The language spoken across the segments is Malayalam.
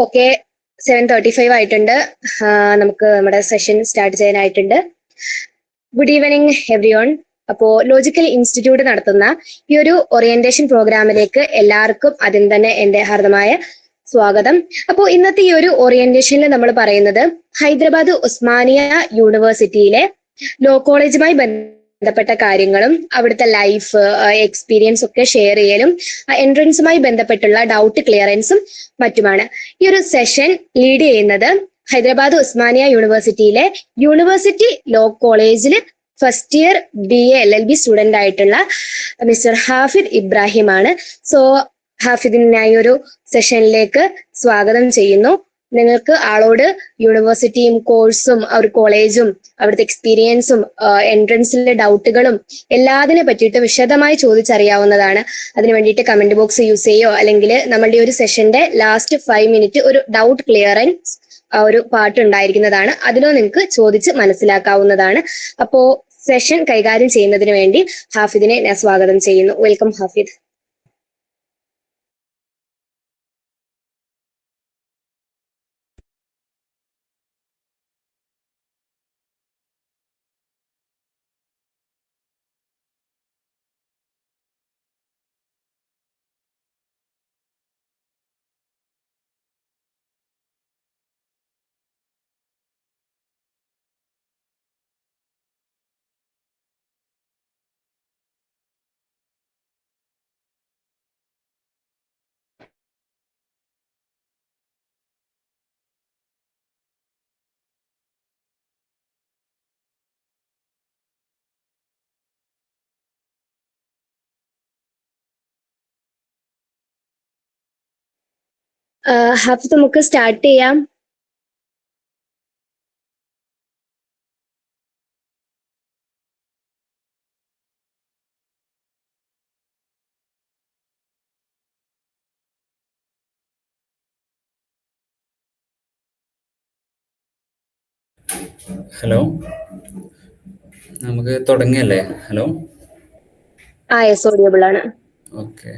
ഓക്കെ, 7:35 ആയിട്ടുണ്ട്. നമുക്ക് നമ്മുടെ സെഷൻ സ്റ്റാർട്ട് ചെയ്യാനായിട്ടുണ്ട്. Good evening every one. അപ്പോൾ ലോജിക്കൽ ഇൻസ്റ്റിറ്റ്യൂട്ട് നടത്തുന്ന ഈ ഒരു ഓറിയന്റേഷൻ പ്രോഗ്രാമിലേക്ക് എല്ലാവർക്കും ആദ്യം തന്നെ എൻ്റെ ഹാർദമായ സ്വാഗതം. അപ്പോൾ ഇന്നത്തെ ഈ ഒരു ഓറിയന്റേഷനിൽ നമ്മൾ പറയുന്നത് ഹൈദരാബാദ് ഉസ്മാനിയ യൂണിവേഴ്സിറ്റിയിലെ ലോ കോളേജുമായി ബന്ധപ്പെട്ട കാര്യങ്ങളും അവിടുത്തെ ലൈഫ് എക്സ്പീരിയൻസ് ഒക്കെ ഷെയർ ചെയ്യലും എൻട്രൻസുമായി ബന്ധപ്പെട്ടുള്ള ഡൗട്ട് ക്ലിയറൻസും മറ്റുമാണ്. ഈ ഒരു സെഷൻ ലീഡ് ചെയ്യുന്നത് ഹൈദരാബാദ് ഉസ്മാനിയ യൂണിവേഴ്സിറ്റിയിലെ യൂണിവേഴ്സിറ്റി ലോ കോളേജിൽ first year BA LLB student ആയിട്ടുള്ള മിസ്റ്റർ ഹാഫിദ് ഇബ്രാഹിം ആണ്. സോ ഹാഫിദിനായി ഒരു സെഷനിലേക്ക് സ്വാഗതം ചെയ്യുന്നു. നിങ്ങൾക്ക് ആളോട് യൂണിവേഴ്സിറ്റിയും കോഴ്സും ഒരു കോളേജും അവിടുത്തെ എക്സ്പീരിയൻസും എൻട്രൻസിലെ ഡൗട്ടുകളും എല്ലാതിനെ പറ്റിയിട്ട് വിശദമായി ചോദിച്ചറിയാവുന്നതാണ്. അതിനു വേണ്ടിയിട്ട് കമന്റ് ബോക്സ് യൂസ് ചെയ്യോ അല്ലെങ്കിൽ നമ്മളുടെ ഒരു സെഷന്റെ ലാസ്റ്റ് 5 മിനിറ്റ് ഒരു ഡൗട്ട് ക്ലിയറൻസ് ഒരു പാർട്ട് ഉണ്ടായിരിക്കുന്നതാണ്. അതിലോ നിങ്ങൾക്ക് ചോദിച്ച് മനസ്സിലാക്കാവുന്നതാണ്. അപ്പോ സെഷൻ കൈകാര്യം ചെയ്യുന്നതിന് വേണ്ടി ഹാഫിദിനെ ഞാൻ സ്വാഗതം ചെയ്യുന്നു. വെൽക്കം ഹാഫിദ്. ഹാഫിദ്, നമുക്ക് സ്റ്റാർട്ട് ചെയ്യാം. ഹലോ, നമുക്ക് തുടങ്ങിയല്ലേ? ഹലോ, യെസ്, ഓഡിയബിൾ ആണ്. ഓക്കെ.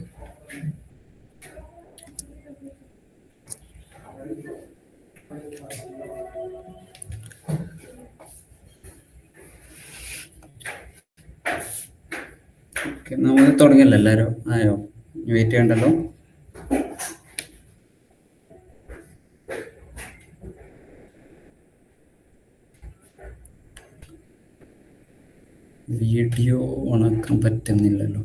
നമുക്ക് തുടങ്ങിയല്ലേ? എല്ലാവരും ആയോ? വെയിറ്റ് ചെയ്യണ്ടല്ലോ. വീഡിയോ ഓണാക്കാൻ പറ്റുന്നില്ലല്ലോ.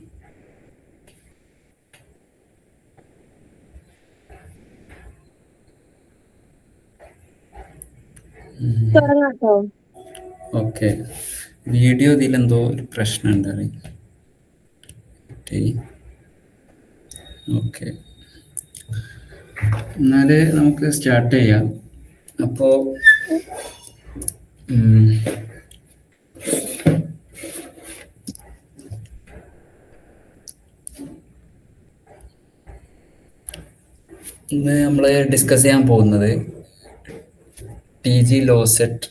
ഓക്കെ, വീഡിയോ ഇതിലെന്തോ ഒരു പ്രശ്നമുണ്ട്. ഓക്കെ, എന്നാല് നമുക്ക് സ്റ്റാർട്ട് ചെയ്യാം. അപ്പോ ഇന്ന് നമ്മൾ ഡിസ്കസ് ചെയ്യാൻ പോകുന്നത് TG ലോ സെറ്റ്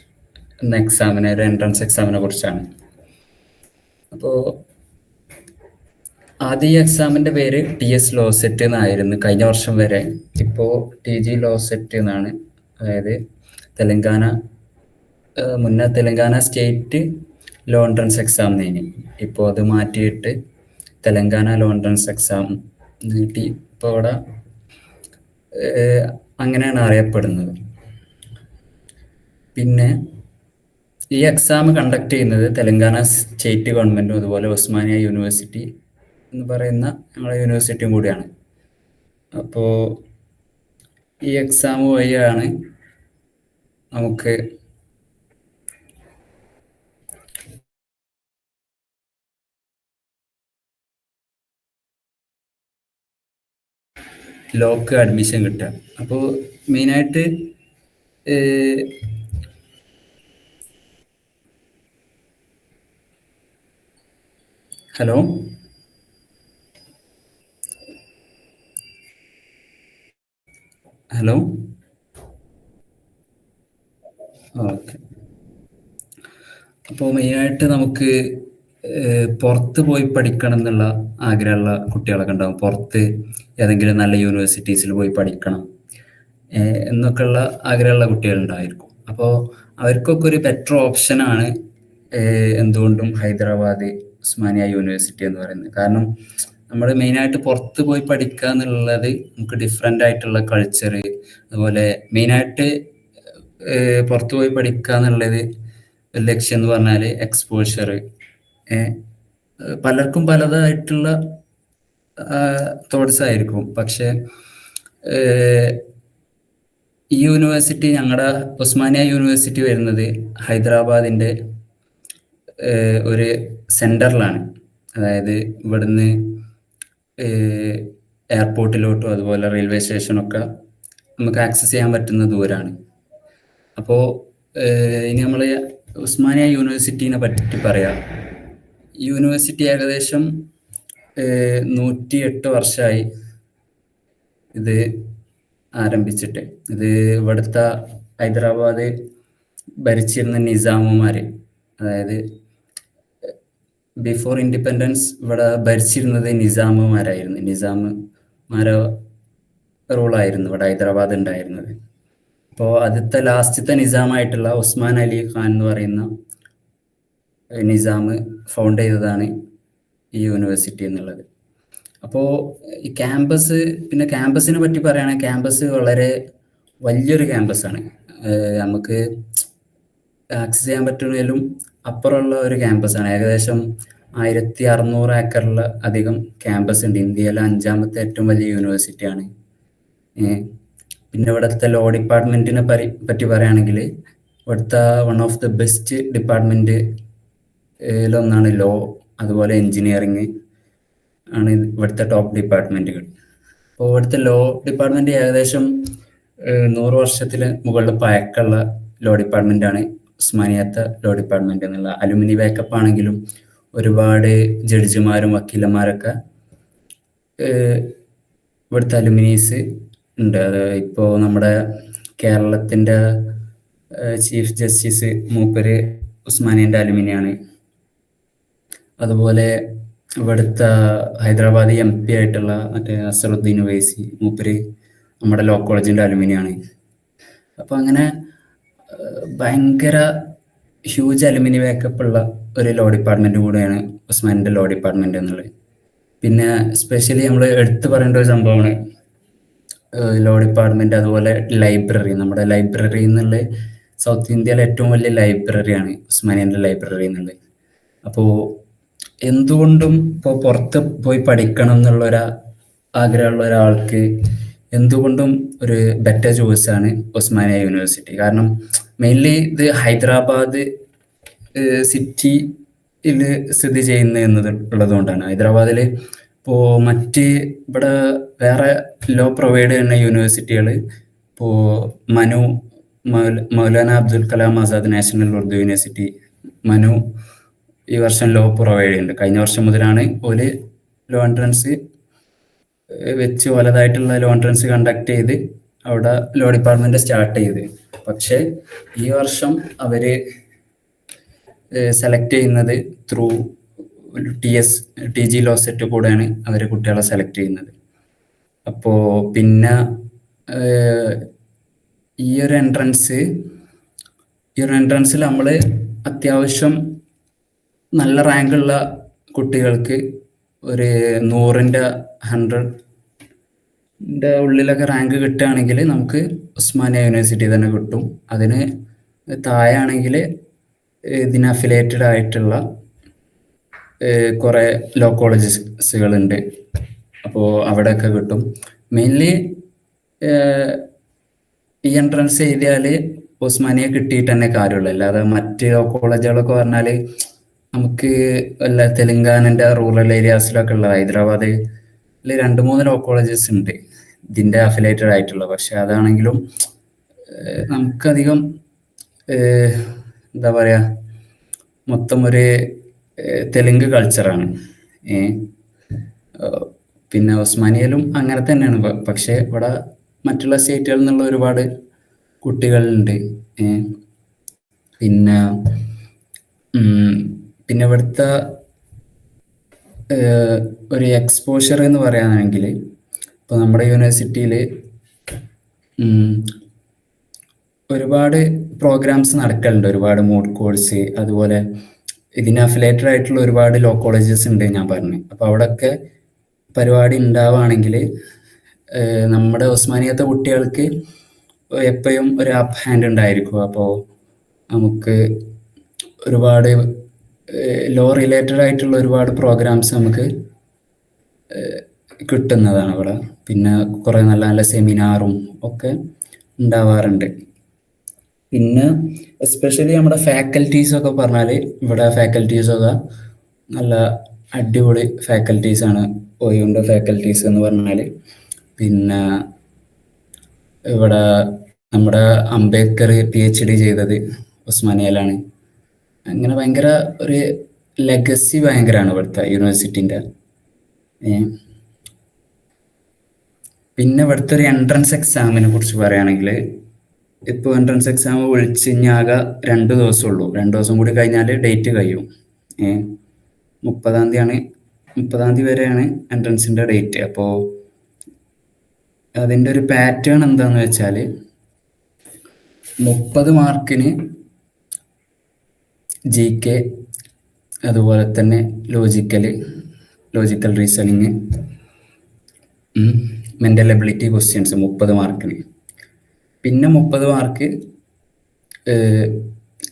എന്ന എക്സാമിനെ, ഒരു എൻട്രൻസ് എക്സാമിനെ കുറിച്ചാണ്. അപ്പോൾ ആദ്യം ഈ എക്സാമിൻ്റെ പേര് TS ലോ സെറ്റ് എന്നായിരുന്നു കഴിഞ്ഞ വർഷം വരെ. ഇപ്പോൾ TG ലോ സെറ്റ് എന്നാണ്. അതായത് മുന്നേ Telangana state law entrance exam നേനി. ഇപ്പോൾ അത് മാറ്റിയിട്ട് തെലങ്കാന ലോ എൻട്രൻസ് എക്സാം നീട്ടി ഇപ്പോൾ ഇവിടെ അങ്ങനെയാണ് അറിയപ്പെടുന്നത്. പിന്നെ ഈ എക്സാം കണ്ടക്ട് ചെയ്യുന്നത് തെലങ്കാന സ്റ്റേറ്റ് ഗവൺമെൻറ്റും അതുപോലെ ഉസ്മാനിയ യൂണിവേഴ്സിറ്റി എന്ന് പറയുന്ന ഞങ്ങളുടെ യൂണിവേഴ്സിറ്റിയും കൂടിയാണ്. അപ്പോൾ ഈ എക്സാം വഴിയാണ് നമുക്ക് ലോക്ക് അഡ്മിഷൻ കിട്ടുക. അപ്പോൾ മെയിനായിട്ട് ഹലോ, ഹലോ, ഓക്കെ. അപ്പോൾ മെയിനായിട്ട് നമുക്ക് പുറത്ത് പോയി പഠിക്കണം എന്നുള്ള ആഗ്രഹമുള്ള കുട്ടികളൊക്കെ ഉണ്ടാകും. പുറത്ത് ഏതെങ്കിലും നല്ല യൂണിവേഴ്സിറ്റീസിൽ പോയി പഠിക്കണം എന്നൊക്കെയുള്ള ആഗ്രഹമുള്ള കുട്ടികളുണ്ടായിരിക്കും. അപ്പോൾ അവർക്കൊക്കെ ഒരു ബെറ്റർ ഓപ്ഷനാണ് എന്തുകൊണ്ടും ഹൈദരാബാദ് ഉസ്മാനിയ യൂണിവേഴ്സിറ്റി എന്ന് പറയുന്നത്. കാരണം നമ്മൾ മെയിനായിട്ട് പുറത്ത് പോയി പഠിക്കുക എന്നുള്ളത് നമുക്ക് ഡിഫറെൻ്റ് ആയിട്ടുള്ള കൾച്ചർ, അതുപോലെ മെയിനായിട്ട് പുറത്ത് പോയി പഠിക്കുക എന്നുള്ളത് ലക്ഷ്യം എന്ന് പറഞ്ഞാൽ എക്സ്പോഷർ. പലർക്കും പലതായിട്ടുള്ള തോട്ട്സ് ആയിരിക്കും. പക്ഷെ ഈ യൂണിവേഴ്സിറ്റി, ഞങ്ങളുടെ ഉസ്മാനിയ യൂണിവേഴ്സിറ്റി വരുന്നത് ഹൈദരാബാദിൻ്റെ ഒരു സെൻറ്ററിലാണ്. അതായത് ഇവിടുന്ന് എയർപോർട്ടിലോട്ടും അതുപോലെ റെയിൽവേ സ്റ്റേഷനൊക്കെ നമുക്ക് ആക്സസ് ചെയ്യാൻ പറ്റുന്ന ദൂരമാണ്. അപ്പോൾ ഇനി നമ്മൾ ഉസ്മാനിയ യൂണിവേഴ്സിറ്റീനെ പറ്റി പറയാം. യൂണിവേഴ്സിറ്റി ഏകദേശം 108 വർഷമായി ഇത് ആരംഭിച്ചിട്ട്. ഇത് ഇവിടുത്തെ ഹൈദരാബാദ് ഭരിച്ചിരുന്ന നിസാമുമാർ, അതായത് ബിഫോർ ഇൻഡിപെൻഡൻസ് ഇവിടെ ഭരിച്ചിരുന്നത് നിസാമുമാരായിരുന്നു. നിസാമുമാരെ റൂളായിരുന്നു ഇവിടെ ഹൈദരാബാദ് ഉണ്ടായിരുന്നത്. അപ്പോൾ ആദ്യത്തെ ലാസ്റ്റത്തെ നിസാമായിട്ടുള്ള ഉസ്മാൻ അലി ഖാൻ എന്ന് പറയുന്ന നിസാം ഫൗണ്ട് ചെയ്തതാണ് ഈ യൂണിവേഴ്സിറ്റി എന്നുള്ളത്. അപ്പോൾ ഈ ക്യാമ്പസ്, പിന്നെ ക്യാമ്പസിനെ പറ്റി പറയുകയാണെങ്കിൽ ക്യാമ്പസ് വളരെ വലിയൊരു ക്യാമ്പസാണ്. നമുക്ക് ആക്സസ് ചെയ്യാൻ പറ്റുന്നതിലും അപ്പുറമുള്ള ഒരു ക്യാമ്പസാണ്. ഏകദേശം 1600 ഏക്കറിൽ അധികം ക്യാമ്പസ് ഉണ്ട്. ഇന്ത്യയിലെ 5ാമത്തെ ഏറ്റവും വലിയ യൂണിവേഴ്സിറ്റിയാണ്. പിന്നെ ഇവിടുത്തെ ലോ ഡിപ്പാർട്ട്മെൻറ്റിനെ പറ്റി പറയുകയാണെങ്കിൽ ഇവിടുത്തെ വൺ ഓഫ് ദ ബെസ്റ്റ് ഡിപ്പാർട്ട്മെൻറ്റിലൊന്നാണ് ലോ, അതുപോലെ എൻജിനീയറിങ് ആണ് ഇവിടുത്തെ ടോപ്പ് ഡിപ്പാർട്ട്മെൻറ്റുകൾ. അപ്പോൾ ഇവിടുത്തെ ലോ ഡിപ്പാർട്ട്മെൻറ്റ് ഏകദേശം 100 വർഷത്തിൽ മുകളിൽ പഴക്കമുള്ള ലോ ഡിപ്പാർട്ട്മെൻറ്റാണ് ഉസ്മാനിയത്തെ ലോ ഡിപ്പാർട്ട്മെൻറ്റ് എന്നുള്ള. അലുമിനി ബാക്കപ്പ് ആണെങ്കിലും ഒരുപാട് ജഡ്ജിമാരും വക്കീലന്മാരൊക്കെ ഇവിടുത്തെ അലുമിനീസ് ഉണ്ട്. അത് ഇപ്പോൾ നമ്മുടെ കേരളത്തിൻ്റെ ചീഫ് ജസ്റ്റിസ് മൂപ്പര് ഉസ്മാനിയൻ്റെ അലുമിനിയാണ്. അതുപോലെ ഇവിടുത്തെ ഹൈദരാബാദ് MP ആയിട്ടുള്ള മറ്റേ അസറുദ്ദീൻ ഉവൈസി മൂപ്പര് നമ്മുടെ ലോ കോളേജിൻ്റെ അലുമിനിയാണ്. അപ്പോൾ അങ്ങനെ ഭയങ്കര ഹ്യൂജ് അലുമിനി ബാക്കപ്പ് ഉള്ള ഒരു ലോ ഡിപ്പാർട്ട്മെൻറ്റ് കൂടെയാണ് ഉസ്മാനിൻ്റെ ലോ ഡിപ്പാർട്ട്മെൻറ്റ് എന്നുള്ളത്. പിന്നെ സ്പെഷ്യലി നമ്മൾ എടുത്തു പറയേണ്ട ഒരു സംഭവമാണ് ലോ ഡിപ്പാർട്ട്മെൻറ്റ്. അതുപോലെ ലൈബ്രറി, നമ്മുടെ ലൈബ്രറി എന്നുള്ളത് സൗത്ത് ഇന്ത്യയിലെ ഏറ്റവും വലിയ ലൈബ്രറിയാണ് ഉസ്മാനിയൻ്റെ ലൈബ്രറി എന്നുള്ളത്. അപ്പോൾ എന്തുകൊണ്ടും ഇപ്പോൾ പുറത്ത് പോയി പഠിക്കണം എന്നുള്ള ആഗ്രഹമുള്ള ഒരാൾക്ക് എന്തുകൊണ്ടും ഒരു ബെറ്റർ ചോയ്സാണ് ഉസ്മാനിയ യൂണിവേഴ്സിറ്റി. കാരണം മെയിൻലി ഇത് ഹൈദരാബാദ് സിറ്റിയിൽ സ്ഥിതി ചെയ്യുന്നത് ഉള്ളതുകൊണ്ടാണ്. ഹൈദരാബാദിൽ ഇപ്പോൾ മറ്റ് ഇവിടെ വേറെ ലോ പ്രൊവൈഡ് ചെയ്യുന്ന യൂണിവേഴ്സിറ്റികൾ, ഇപ്പോൾ മൗലാന അബ്ദുൽ കലാം ആസാദ് നാഷണൽ ഉറുദു യൂണിവേഴ്സിറ്റി മനു ഈ വർഷം ലോ പ്രൊവൈഡ് ചെയ്യുന്നുണ്ട്. കഴിഞ്ഞ വർഷം മുതലാണ് ഒരു ലോ എൻട്രൻസ് വെച്ച് വലുതായിട്ടുള്ള ലോ എൻട്രൻസ് കണ്ടക്ട് ചെയ്ത് അവിടെ ലോ ഡിപ്പാർട്ട്മെന്റ് സ്റ്റാർട്ട് ചെയ്ത്. പക്ഷെ ഈ വർഷം അവര് സെലക്ട് ചെയ്യുന്നത് ത്രൂ TG ലോ സെറ്റ് കൂടെയാണ് അവർ കുട്ടികളെ സെലക്ട് ചെയ്യുന്നത്. അപ്പോൾ പിന്നെ ഈ ഒരു എൻട്രൻസിൽ നമ്മൾ അത്യാവശ്യം നല്ല റാങ്കുള്ള കുട്ടികൾക്ക് ഒരു 100-100 ഉള്ളിലൊക്കെ റാങ്ക് കിട്ടുകയാണെങ്കിൽ നമുക്ക് ഉസ്മാനിയ യൂണിവേഴ്സിറ്റി തന്നെ കിട്ടും. അതിന് താഴെയാണെങ്കിൽ ഇതിന് അഫിലിയേറ്റഡ് ആയിട്ടുള്ള കുറേ ലോ കോളേജസുകളുണ്ട്. അപ്പോൾ അവിടെയൊക്കെ കിട്ടും. മെയിൻലി ഈ എൻട്രൻസ് എഴുതിയാൽ ഉസ്മാനിയ കിട്ടിയിട്ട് തന്നെ കാര്യമുള്ളൂ. അല്ലാതെ മറ്റ് ലോ കോളേജുകളൊക്കെ പറഞ്ഞാൽ നമുക്ക് വല്ല തെലങ്കാനൻ്റെ റൂറൽ ഏരിയാസിലൊക്കെ ഉള്ള ഹൈദരാബാദിൽ 2-3 ലോ കോളേജസ് ഉണ്ട് ഇതിൻ്റെ അഫിലിയേറ്റഡ് ആയിട്ടുള്ള. പക്ഷെ അതാണെങ്കിലും നമുക്കധികം എന്താ പറയുക, മൊത്തം ഒരു തെലുങ്ക് കൾച്ചറാണ്. പിന്നെ ഉസ്മാനിയയിലും അങ്ങനെ തന്നെയാണ്. പക്ഷെ ഇവിടെ മറ്റുള്ള സ്റ്റേറ്റുകളിൽ നിന്നുള്ള ഒരുപാട് കുട്ടികളുണ്ട്. പിന്നെ ഇവിടുത്തെ ഒരു എക്സ്പോഷർ എന്ന് പറയുകയാണെങ്കിൽ ഇപ്പോൾ നമ്മുടെ യൂണിവേഴ്സിറ്റിയിൽ ഉം, ഒരുപാട് പ്രോഗ്രാംസ് നടക്കലുണ്ട്. ഒരുപാട് മൂഡ് കോഴ്സ്, അതുപോലെ ഇതിന് അഫിലിയേറ്റഡ് ആയിട്ടുള്ള ഒരുപാട് ലോ കോളേജസ് ഉണ്ട് ഞാൻ പറഞ്ഞു. അപ്പോൾ അവിടെയൊക്കെ പരിപാടി ഉണ്ടാവുകയാണെങ്കിൽ നമ്മുടെ ഉസ്മാനിയത്തെ കുട്ടികൾക്ക് എപ്പോഴും ഒരു അപ്പ് ഹാൻഡ് ഉണ്ടായിരിക്കും. അപ്പോൾ നമുക്ക് ഒരുപാട് ലോ റിലേറ്റഡ് ആയിട്ടുള്ള ഒരുപാട് പ്രോഗ്രാംസ് നമുക്ക് കിട്ടുന്നതാണ് അവിടെ. പിന്നെ കുറേ നല്ല നല്ല സെമിനാറും ഒക്കെ ഉണ്ടാവാറുണ്ട്. പിന്നെ എസ്പെഷ്യലി നമ്മുടെ ഫാക്കൽറ്റീസൊക്കെ പറഞ്ഞാൽ ഇവിടെ ഫാക്കൽറ്റീസൊക്കെ നല്ല അടിപൊളി ഫാക്കൽറ്റീസാണ്. ഒയുണ്ട് ഫാക്കൽറ്റീസ് എന്ന് പറഞ്ഞാൽ. പിന്നെ ഇവിടെ നമ്മുടെ അംബേദ്കർ PhD ചെയ്തത് ഉസ്മാനിയയിലാണ്. അങ്ങനെ ഭയങ്കര ഒരു ലെഗസി ഭയങ്കരമാണ് ഇവിടുത്തെ യൂണിവേഴ്സിറ്റിൻ്റെ. പിന്നെ ഇവിടുത്തെ ഒരു എൻട്രൻസ് എക്സാമിനെ കുറിച്ച് പറയുകയാണെങ്കിൽ, ഇപ്പോൾ എൻട്രൻസ് എക്സാം വിളിച്ച് കഴിഞ്ഞാൽ ആകെ 2 ദിവസമുള്ളൂ. 2 ദിവസം കൂടി കഴിഞ്ഞാൽ ഡേറ്റ് കഴിയും. 30-ാം തീയതിയാണ്, 30-ാം തീയതി വരെയാണ് എൻട്രൻസിൻ്റെ ഡേറ്റ്. അപ്പോൾ അതിൻ്റെ ഒരു പാറ്റേൺ എന്താണെന്ന് വെച്ചാൽ 30 മാർക്കിന് GK, അതുപോലെ തന്നെ logical reasoning, mental ability questions 30 മാർക്കിന്. പിന്നെ 30 മാർക്ക്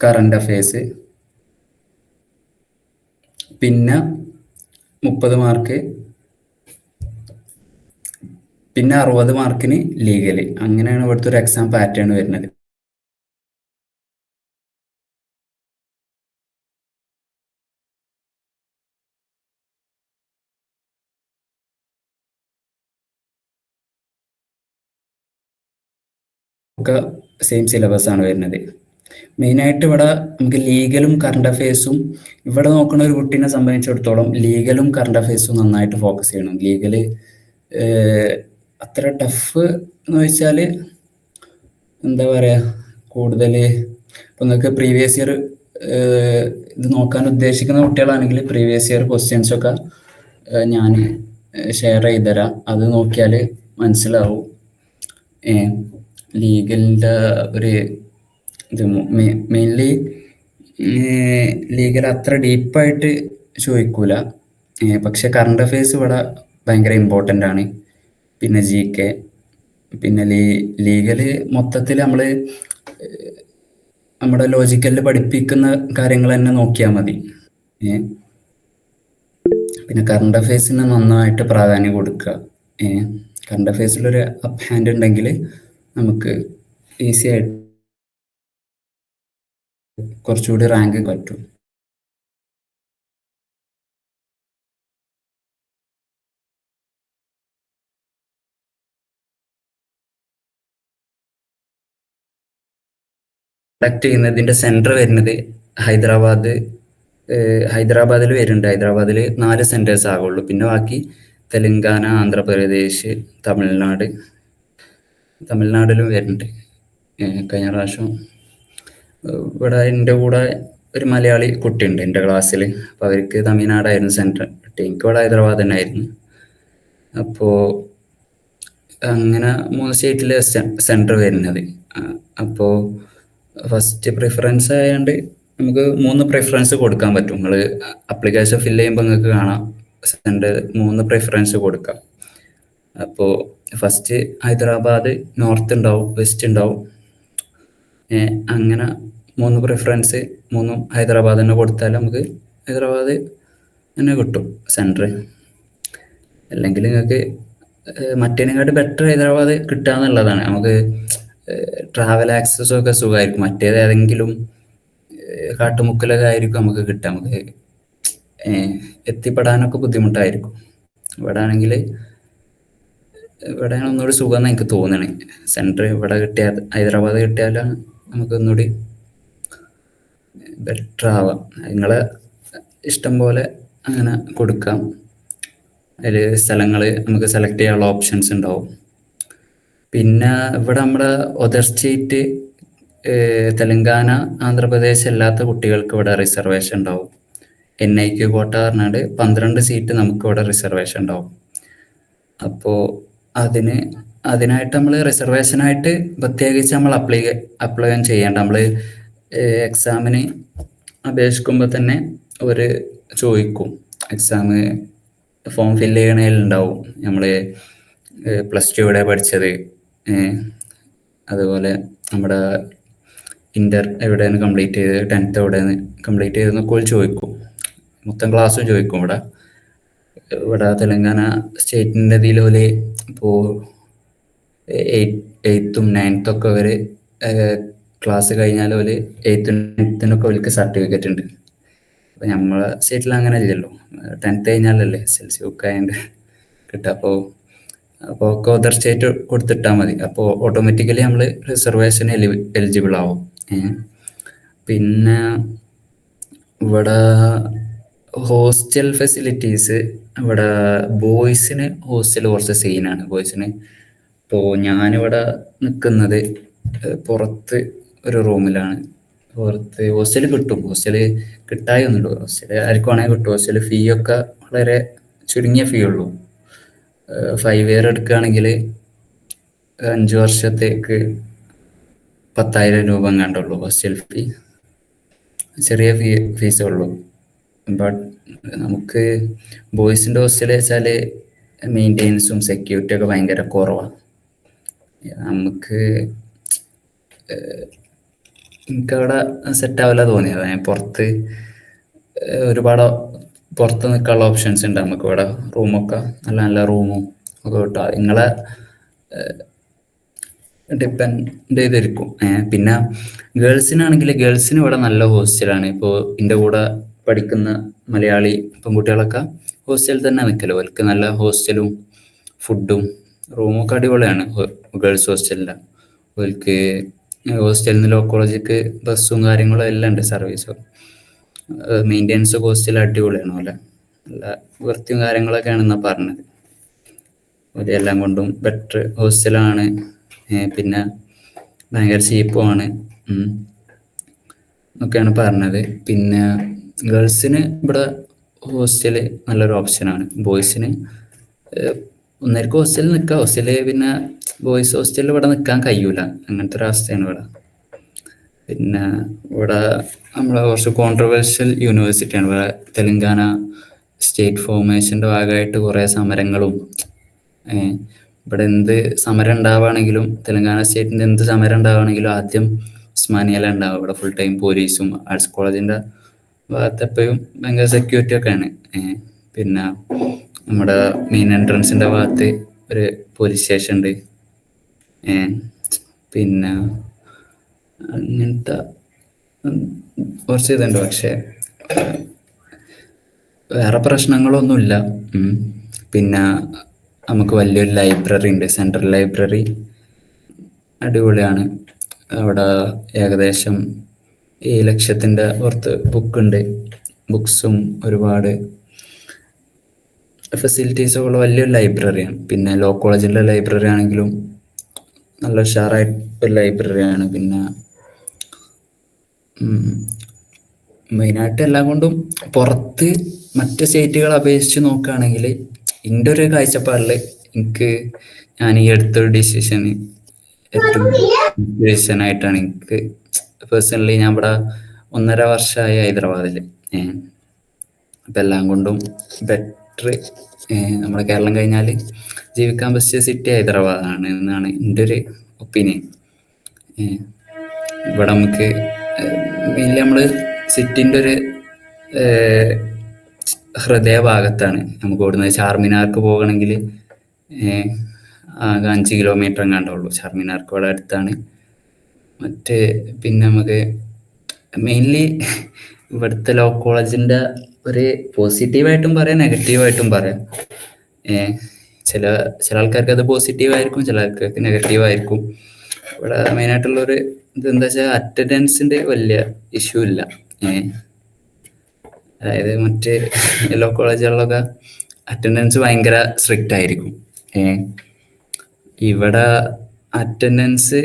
കറണ്ട് അഫയേഴ്സ്. പിന്നെ 30 മാർക്ക്, പിന്നെ 60 മാർക്കിന് ലീഗൽ. അങ്ങനെയാണ് ഇവിടുത്തെ ഒരു എക്സാം പാറ്റേൺ വരുന്നത്. ഒക്കെ സെയിം സിലബസ് ആണ് വരുന്നത്. മെയിനായിട്ട് ഇവിടെ നമുക്ക് ലീഗലും കറണ്ട് അഫയേഴ്സും, ഇവിടെ നോക്കുന്ന ഒരു കുട്ടീനെ സംബന്ധിച്ചിടത്തോളം ലീഗലും കറണ്ട് അഫയേഴ്സും നന്നായിട്ട് ഫോക്കസ് ചെയ്യണം. ലീഗല് അത്ര ടഫ് എന്ന് വെച്ചാൽ എന്താ പറയുക, കൂടുതൽ ഇപ്പം നിങ്ങൾക്ക് പ്രീവിയസ് ഇയർ ഇത് നോക്കാൻ ഉദ്ദേശിക്കുന്ന കുട്ടികളാണെങ്കിൽ പ്രീവിയസ് ഇയർ ക്വസ്റ്റ്യൻസൊക്കെ ഞാൻ ഷെയർ ചെയ്തുതരാം. അത് നോക്കിയാൽ മനസ്സിലാവും. ലീഗലിൻ്റെ ഒരു ഇത് മെയിൻലി ലീഗൽ അത്ര ഡീപ്പായിട്ട് ചോദിക്കൂല. പക്ഷെ കറണ്ട് അഫയേഴ്സ് ഇവിടെ ഭയങ്കര ഇമ്പോർട്ടൻ്റ് ആണ്. പിന്നെ GK, പിന്നെ ലീഗൽ മൊത്തത്തിൽ നമ്മൾ നമ്മുടെ ലോജിക്കലിൽ പഠിപ്പിക്കുന്ന കാര്യങ്ങൾ തന്നെ നോക്കിയാൽ മതി. പിന്നെ കറണ്ട് അഫയേഴ്സിന് നന്നായിട്ട് പ്രാധാന്യം കൊടുക്കുക. കറണ്ട് അഫയേഴ്സിലൊരു അപ്പ് ഹാൻഡ് ഉണ്ടെങ്കിൽ നമുക്ക് ഈസി ആയിട്ട് കുറച്ചുകൂടി റാങ്ക് പറ്റും. കണ്ടക്ട് ചെയ്യുന്നതിൻ്റെ സെൻറ്റർ വരുന്നത് ഹൈദരാബാദിൽ വരുന്നുണ്ട്. ഹൈദരാബാദിൽ 4 സെൻറ്റേഴ്സ് ആകുള്ളൂ. പിന്നെ ബാക്കി തെലങ്കാന, ആന്ധ്രാപ്രദേശ്, തമിഴ്നാടിലും വരുന്നുണ്ട്. കഴിഞ്ഞ പ്രാവശ്യം ഇവിടെ എൻ്റെ കൂടെ ഒരു മലയാളി കുട്ടിയുണ്ട് എൻ്റെ ക്ലാസ്സിൽ. അപ്പോൾ അവർക്ക് തമിഴ്നാടായിരുന്നു സെൻറ്റർ. എനിക്ക് ഇവിടെ ഹൈദരാബാദ് തന്നെ ആയിരുന്നു. അപ്പോൾ അങ്ങനെ 3 സ്റ്റേറ്റിലെ സെൻറ്റർ വരുന്നത്. അപ്പോൾ ഫസ്റ്റ് പ്രിഫറൻസ് ആയതുകൊണ്ട് നമുക്ക് 3 പ്രിഫറൻസ് കൊടുക്കാൻ പറ്റും. നിങ്ങൾ അപ്ലിക്കേഷൻ ഫില്ല് ചെയ്യുമ്പോൾ നിങ്ങൾക്ക് കാണാം സെൻറ്റർ 3 പ്രിഫറൻസ് കൊടുക്കാം. അപ്പോൾ ഫസ്റ്റ് ഹൈദരാബാദ്, നോർത്ത് ഉണ്ടാവും, വെസ്റ്റ് ഉണ്ടാവും. അങ്ങനെ 3 പ്രിഫറൻസ്, 3ഉം ഹൈദരാബാദ് തന്നെ കൊടുത്താൽ നമുക്ക് ഹൈദരാബാദ് തന്നെ കിട്ടും സെൻറ്റർ. അല്ലെങ്കിൽ നിങ്ങൾക്ക് മറ്റേതിനെക്കാട്ട് ബെറ്റർ ഹൈദരാബാദ് കിട്ടുക എന്നുള്ളതാണ്. നമുക്ക് ട്രാവൽ ആക്സസും ഒക്കെ സുഖമായിരിക്കും. മറ്റേത് ഏതെങ്കിലും കാട്ടുമുക്കിലൊക്കെ ആയിരിക്കും നമുക്ക് കിട്ടുക. നമുക്ക് എത്തിപ്പെടാനൊക്കെ ബുദ്ധിമുട്ടായിരിക്കും. ഇവിടെയാണ് ഒന്നുകൂടി സുഖം എന്ന് എനിക്ക് തോന്നണേ. സെൻറ്റർ ഇവിടെ കിട്ടിയാൽ, ഹൈദരാബാദ് കിട്ടിയാലാണ് നമുക്ക് ഒന്നുകൂടി ബെറ്റർ ആവാം. നിങ്ങളെ ഇഷ്ടം പോലെ അങ്ങനെ കൊടുക്കാം. അതിൽ സ്ഥലങ്ങൾ നമുക്ക് സെലക്ട് ചെയ്യാനുള്ള ഓപ്ഷൻസ് ഉണ്ടാവും. പിന്നെ ഇവിടെ നമ്മുടെ അതർ സ്റ്റേറ്റ്, തെലങ്കാന, ആന്ധ്രാപ്രദേശ് അല്ലാത്ത കുട്ടികൾക്ക് ഇവിടെ റിസർവേഷൻ ഉണ്ടാവും. NIQ കോട്ട പറഞ്ഞാൽ 12 സീറ്റ് നമുക്ക് ഇവിടെ റിസർവേഷൻ ഉണ്ടാവും. അപ്പോൾ അതിന് അതിനായിട്ട് നമ്മൾ റിസർവേഷനായിട്ട് പ്രത്യേകിച്ച് നമ്മൾ അപ്ലൈ ചെയ്യേണ്ട. നമ്മൾ എക്സാമിന് അപേക്ഷിക്കുമ്പോൾ തന്നെ ഒരു ചോദിക്കും. എക്സാം ഫോം ഫില്ല് ചെയ്യണതിലുണ്ടാവും നമ്മൾ പ്ലസ് ടു എവിടെ പഠിച്ചത്, അതുപോലെ നമ്മുടെ ഇന്റർ എവിടെയാണ് കംപ്ലീറ്റ് ചെയ്തത്, 10th എവിടെയാണ് കംപ്ലീറ്റ് ചെയ്തതെന്നൊക്കെ ചോദിക്കും. മൊത്തം ക്ലാസ്സും ചോദിക്കും. ഇവിടെ തെലങ്കാന സ്റ്റേറ്റിൻ്റെ ഇതിൽ ഇപ്പോൾ 8th 9th ഒക്കെ അവർ ക്ലാസ് കഴിഞ്ഞാൽ 8th 9th അവർക്ക് സർട്ടിഫിക്കറ്റ് ഉണ്ട്. അപ്പോൾ നമ്മളെ സ്റ്റേറ്റിൽ അങ്ങനെ ഇല്ലല്ലോ. 10th കഴിഞ്ഞാലല്ലേ SLC ഒക്കെ ആയതുകൊണ്ട് കിട്ടുക. അപ്പോൾ ഒക്കെ അതർ സ്റ്റേറ്റ് കൊടുത്തിട്ടാൽ മതി. അപ്പോൾ ഓട്ടോമാറ്റിക്കലി നമ്മൾ റിസർവേഷൻ എലിജിബിൾ ആവും. പിന്നെ ഇവിടെ ഹോസ്റ്റൽ ഫെസിലിറ്റീസ്, ഇവിടെ ബോയ്സിന് ഹോസ്റ്റൽ കുറച്ച് സീനാണ്. ബോയ്സിന് ഇപ്പോൾ ഞാനിവിടെ നിൽക്കുന്നത് പുറത്ത് ഒരു റൂമിലാണ്. പുറത്ത് ഹോസ്റ്റൽ കിട്ടും, ഹോസ്റ്റൽ കിട്ടായി ഒന്നുള്ളൂ. ഹോസ്റ്റൽ ആർക്കും ആണെങ്കിൽ കിട്ടും. ഹോസ്റ്റൽ ഫീ ഒക്കെ വളരെ ചുരുങ്ങിയ ഫീ ഉള്ളൂ. 5 year എടുക്കുകയാണെങ്കിൽ 5 വർഷത്തേക്ക് 10,000 രൂപ എങ്ങാണ്ടുള്ളൂ ഹോസ്റ്റൽ ഫീ. ചെറിയ ഫീസേ ഉള്ളൂ. ബട്ട് നമുക്ക് ബോയ്സിൻ്റെ ഹോസ്റ്റൽ വെച്ചാൽ മെയിൻ്റെനൻസും സെക്യൂരിറ്റി ഒക്കെ ഭയങ്കര കുറവാണ്. എനിക്കവിടെ സെറ്റാവില്ല തോന്നിയത്. ഞാൻ പുറത്ത് ഒരുപാട് പുറത്ത് നിൽക്കാനുള്ള ഓപ്ഷൻസ് ഉണ്ട് നമുക്ക്. ഇവിടെ റൂമൊക്കെ നല്ല നല്ല റൂമും ഒക്കെ കിട്ടുക. നിങ്ങളെ ഡിപ്പെൻഡ് ചെയ്തിരിക്കും. പിന്നെ ഗേൾസിനാണെങ്കിൽ ഗേൾസിന് ഇവിടെ നല്ല ഹോസ്റ്റലാണ്. ഇപ്പോൾ എൻ്റെ കൂടെ പഠിക്കുന്ന മലയാളി പെൺകുട്ടികളൊക്കെ ഹോസ്റ്റലിൽ തന്നെ നിൽക്കല്. അവർക്ക് നല്ല ഹോസ്റ്റലും ഫുഡും റൂമൊക്കെ അടിപൊളിയാണ് ഗേൾസ് ഹോസ്റ്റലിൻ്റെ. അവർക്ക് ഹോസ്റ്റലിൽ നിന്ന് ലോ കോളേജിലേക്ക് ബസ്സും കാര്യങ്ങളും എല്ലാം ഉണ്ട്, സർവീസും. മെയിൻ്റെനൻസ് ഹോസ്റ്റൽ അടിപൊളിയാണ്. പോലെ നല്ല വൃത്തിയും കാര്യങ്ങളൊക്കെയാണെന്നാണ് പറഞ്ഞത്. എല്ലാം കൊണ്ടും ബെറ്റർ ഹോസ്റ്റലാണ്. പിന്നെ ഭയങ്കര ചീപ്പുമാണ് ഒക്കെയാണ് പറഞ്ഞത്. പിന്നെ ഗേൾസിന് ഇവിടെ ഹോസ്റ്റല് നല്ലൊരു ഓപ്ഷനാണ്. ബോയ്സിന് ഒന്നേർക്ക് ഹോസ്റ്റലിൽ നിൽക്കാം. ഹോസ്റ്റലിൽ പിന്നെ ബോയ്സ് ഹോസ്റ്റലിൽ ഇവിടെ നിൽക്കാൻ കഴിയൂല, അങ്ങനത്തെ ഒരു അവസ്ഥയാണ് ഇവിടെ. പിന്നെ ഇവിടെ നമ്മളെ കുറച്ച് കോൺട്രവേഴ്ഷ്യൽ യൂണിവേഴ്സിറ്റിയാണ്. ഇവിടെ തെലങ്കാന സ്റ്റേറ്റ് ഫോർമേഷൻ്റെ ഭാഗമായിട്ട് കുറേ സമരങ്ങളും, ഇവിടെ എന്ത് സമരം ഉണ്ടാവുകയാണെങ്കിലും, തെലങ്കാന സ്റ്റേറ്റിൻ്റെ എന്ത് സമരം ഉണ്ടാവുകയാണെങ്കിലും ആദ്യം ഉസ്മാനിയയില ഉണ്ടാവും. ഇവിടെ ഫുൾ ടൈം പോലീസും ആർട്സ് കോളേജിൻ്റെ ഭാഗത്ത് എപ്പോഴും ഭയങ്കര സെക്യൂരിറ്റി ഒക്കെയാണ്. പിന്നെ നമ്മുടെ മെയിൻ എൻട്രൻസിൻ്റെ ഭാഗത്ത് ഒരു പോലീസ് സ്റ്റേഷൻ ഉണ്ട്. പിന്നെ അങ്ങനത്തെ കുറച്ച് ഇതുണ്ട്. പക്ഷേ വേറെ പ്രശ്നങ്ങളൊന്നുമില്ല. പിന്നെ നമുക്ക് വലിയൊരു ലൈബ്രറി ഉണ്ട്, സെൻട്രൽ ലൈബ്രറി അടിപൊളിയാണ്. അവിടെ ഏകദേശം 7,00,000 പുറത്ത് ബുക്കുണ്ട്. ബുക്സും ഒരുപാട് ഫെസിലിറ്റീസൊക്കെ ഉള്ള വലിയൊരു ലൈബ്രറിയാണ്. പിന്നെ ലോ കോളേജിൻ്റെ ലൈബ്രറി ആണെങ്കിലും നല്ല ഉഷാറായിട്ടൊരു ലൈബ്രറിയാണ്. പിന്നെ മെയിനായിട്ട് എല്ലാം കൊണ്ടും പുറത്ത് മറ്റ് സ്റ്റേറ്റുകളെ അപേക്ഷിച്ച് നോക്കുകയാണെങ്കിൽ എൻ്റെ ഒരു കാഴ്ചപ്പാടിൽ ഞാൻ ഈ അടുത്തൊരു ഡിസിഷനായിട്ടാണ് എനിക്ക് പേഴ്സണലി. ഞാൻ ഇവിടെ 1.5 വർഷമായി ഹൈദരാബാദിൽ. അപ്പം എല്ലാം കൊണ്ടും ബെറ്റർ നമ്മുടെ കേരളം കഴിഞ്ഞാൽ ജീവിക്കാൻ ബെസ്റ്റ് സിറ്റി ഹൈദരാബാദാണ് എന്നാണ് എൻ്റെ ഒരു ഒപ്പീനിയൻ. ഇവിടെ നമുക്ക് മെയിൻലി നമ്മൾ സിറ്റിൻ്റെ ഒരു ഹൃദയഭാഗത്താണ്. നമുക്ക് ഇവിടുന്ന് ചാർമിനാർക്ക് പോകണമെങ്കിൽ ആകെ 5 കിലോമീറ്റർ എങ്ങാണ്ടുള്ളൂ. ചാർമിനാർക്ക് ഇവിടെ അടുത്താണ്. പിന്നെ നമുക്ക് മെയിൻലി ഇവിടുത്തെ ലോ കോളേജിൻ്റെ ഒരു പോസിറ്റീവായിട്ടും പറയാം നെഗറ്റീവായിട്ടും പറയാം. ചില ആൾക്കാർക്ക് അത് പോസിറ്റീവായിരിക്കും, ചില ആൾക്കാർക്ക് നെഗറ്റീവായിരിക്കും. ഇവിടെ മെയിനായിട്ടുള്ളൊരു ഇതെന്താ വെച്ചാൽ അറ്റൻഡൻസിൻ്റെ വലിയ ഇഷ്യൂ ഇല്ല. അതായത് മറ്റ് ലോ കോളേജുകളിലൊക്കെ അറ്റൻഡൻസ് ഭയങ്കര സ്ട്രിക്റ്റ് ആയിരിക്കും. ഇവിടെ അറ്റൻഡൻസ്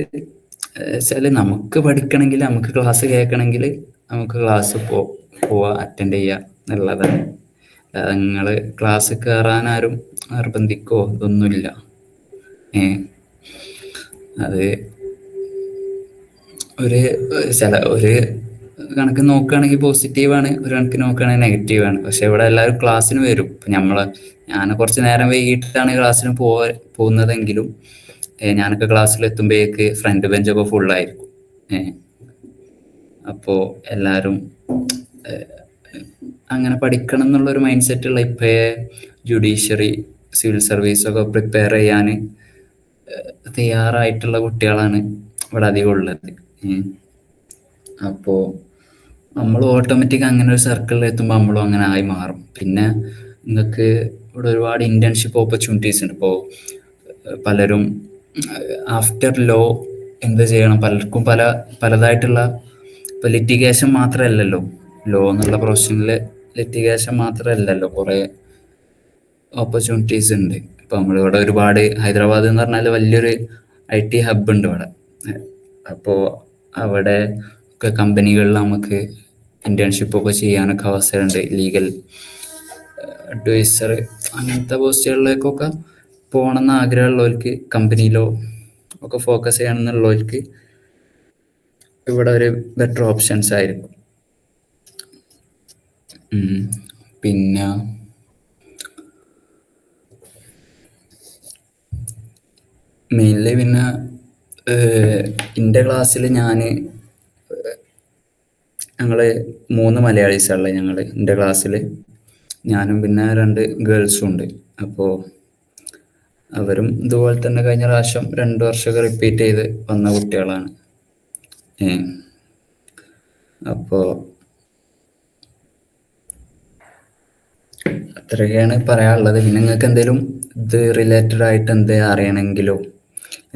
വെച്ചാൽ നമുക്ക് പഠിക്കണമെങ്കിൽ, നമുക്ക് ക്ലാസ് കേൾക്കണമെങ്കിൽ നമുക്ക് ക്ലാസ് പോവുക, അറ്റൻഡ് ചെയ്യുക എന്നുള്ളതാണ്. നിങ്ങൾ ക്ലാസ് കയറാൻ ആരും നിർബന്ധിക്കോ ഇതൊന്നുമില്ല. അത് ഒരു ഒരു കണക്കിന് നോക്കുകയാണെങ്കിൽ പോസിറ്റീവാണ്, ഒരു കണക്കിന് നോക്കുകയാണെങ്കിൽ നെഗറ്റീവാണ്. പക്ഷെ ഇവിടെ എല്ലാവരും ക്ലാസ്സിന് വരും. ഇപ്പം ഞാൻ കുറച്ച് നേരം വൈകിട്ടാണ് ക്ലാസ്സിന് പോകുന്നതെങ്കിലും ഞാനൊക്കെ ക്ലാസ്സിൽ എത്തുമ്പോഴേക്ക് ഫ്രണ്ട് ബെഞ്ചൊക്കെ ഫുള്ളായിരിക്കും. അപ്പോൾ എല്ലാവരും അങ്ങനെ പഠിക്കണം എന്നുള്ളൊരു മൈൻഡ് സെറ്റുള്ള ഇപ്പോഴേ ജുഡീഷ്യറി, സിവിൽ സർവീസൊക്കെ പ്രിപ്പയർ ചെയ്യാൻ തയ്യാറായിട്ടുള്ള കുട്ടികളാണ് ഇവിടെ അധികം ഉള്ളത്. അപ്പോൾ നമ്മൾ ഓട്ടോമാറ്റിക് അങ്ങനെ ഒരു സർക്കിളിൽ എത്തുമ്പോൾ നമ്മളും അങ്ങനെ ആയി മാറും. പിന്നെ നിങ്ങൾക്ക് ഇവിടെ ഒരുപാട് ഇന്റേൺഷിപ്പ് ഓപ്പർച്യൂണിറ്റീസ് ഉണ്ട്. ഇപ്പോൾ പലരും ആഫ്റ്റർ ലോ എന്ത് ചെയ്യണം, പലർക്കും പലതായിട്ടുള്ള, ഇപ്പോൾ ലിറ്റിഗേഷൻ മാത്രമല്ലല്ലോ ലോ എന്നുള്ള പ്രൊഫഷനിൽ, ലിറ്റിഗേഷൻ മാത്രമല്ലല്ലോ, കുറേ ഓപ്പർച്യൂണിറ്റീസ് ഉണ്ട്. ഇപ്പോൾ നമ്മളിവിടെ ഒരുപാട്, ഹൈദരാബാദ് എന്ന് പറഞ്ഞാൽ വലിയൊരു IT ഹബ്ബ് ഉണ്ട് ഇവിടെ. അപ്പോൾ അവിടെ ഒക്കെ കമ്പനികളിൽ നമുക്ക് ഇന്റേൺഷിപ്പൊക്കെ ചെയ്യാനൊക്കെ അവസരമുണ്ട്. ലീഗൽ അഡ്വൈസർ അങ്ങനത്തെ പോസ്റ്റുകളിലേക്കൊക്കെ പോകണമെന്ന് ആഗ്രഹമുള്ളവർക്ക്, കമ്പനിയിലോ ഒക്കെ ഫോക്കസ് ചെയ്യണമെന്നുള്ളവർക്ക് ഇവിടെ ഒരു ബെറ്റർ ഓപ്ഷൻസ് ആയിരിക്കും. പിന്നെ മെയിൻലി പിന്നെ എൻ്റെ ക്ലാസ്സിൽ ഞങ്ങൾ 3 മലയാളീസാണുള്ളത്. എൻ്റെ ക്ലാസ്സിൽ ഞാനും പിന്നെ 2 ഗേൾസും ഉണ്ട്. അപ്പോൾ അവരും ഇതുപോലെ തന്നെ കഴിഞ്ഞ പ്രാവശ്യം 2 വർഷമൊക്കെ റിപ്പീറ്റ് ചെയ്ത് വന്ന കുട്ടികളാണ്. അപ്പോൾ അത്രയൊക്കെയാണ് പറയാനുള്ളത്. പിന്നെ നിങ്ങൾക്ക് എന്തെങ്കിലും ഇത് റിലേറ്റഡ് ആയിട്ട് അറിയണമെങ്കിലോ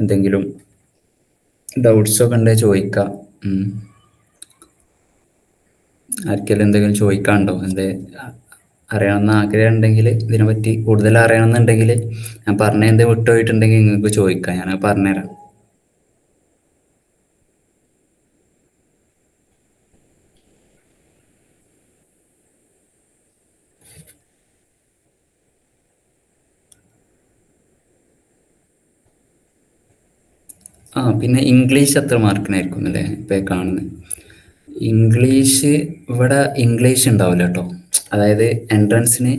എന്തെങ്കിലും ഡൗട്ട്സൊക്കെ ഉണ്ടെങ്കിൽ ചോദിക്കാം. ആർക്കെങ്കിലും എന്തെങ്കിലും ചോദിക്കാനുണ്ടോ, അറിയണമെന്ന് ആഗ്രഹം ഉണ്ടെങ്കിൽ, ഇതിനെപ്പറ്റി കൂടുതൽ അറിയണമെന്നുണ്ടെങ്കിൽ, ഞാൻ പറഞ്ഞ എന്തെങ്കിലും വിട്ടുപോയിട്ടുണ്ടെങ്കിൽ നിങ്ങൾക്ക് ചോദിക്കാം, ഞാൻ പറഞ്ഞുതരാം. പിന്നെ ഇംഗ്ലീഷ് എത്ര മാർക്കിനായിരിക്കും അല്ലേ ഇപ്പോൾ കാണുന്നത്? ഇംഗ്ലീഷ് ഇവിടെ ഇംഗ്ലീഷ് ഉണ്ടാവില്ല കേട്ടോ. അതായത് എൻട്രൻസിന്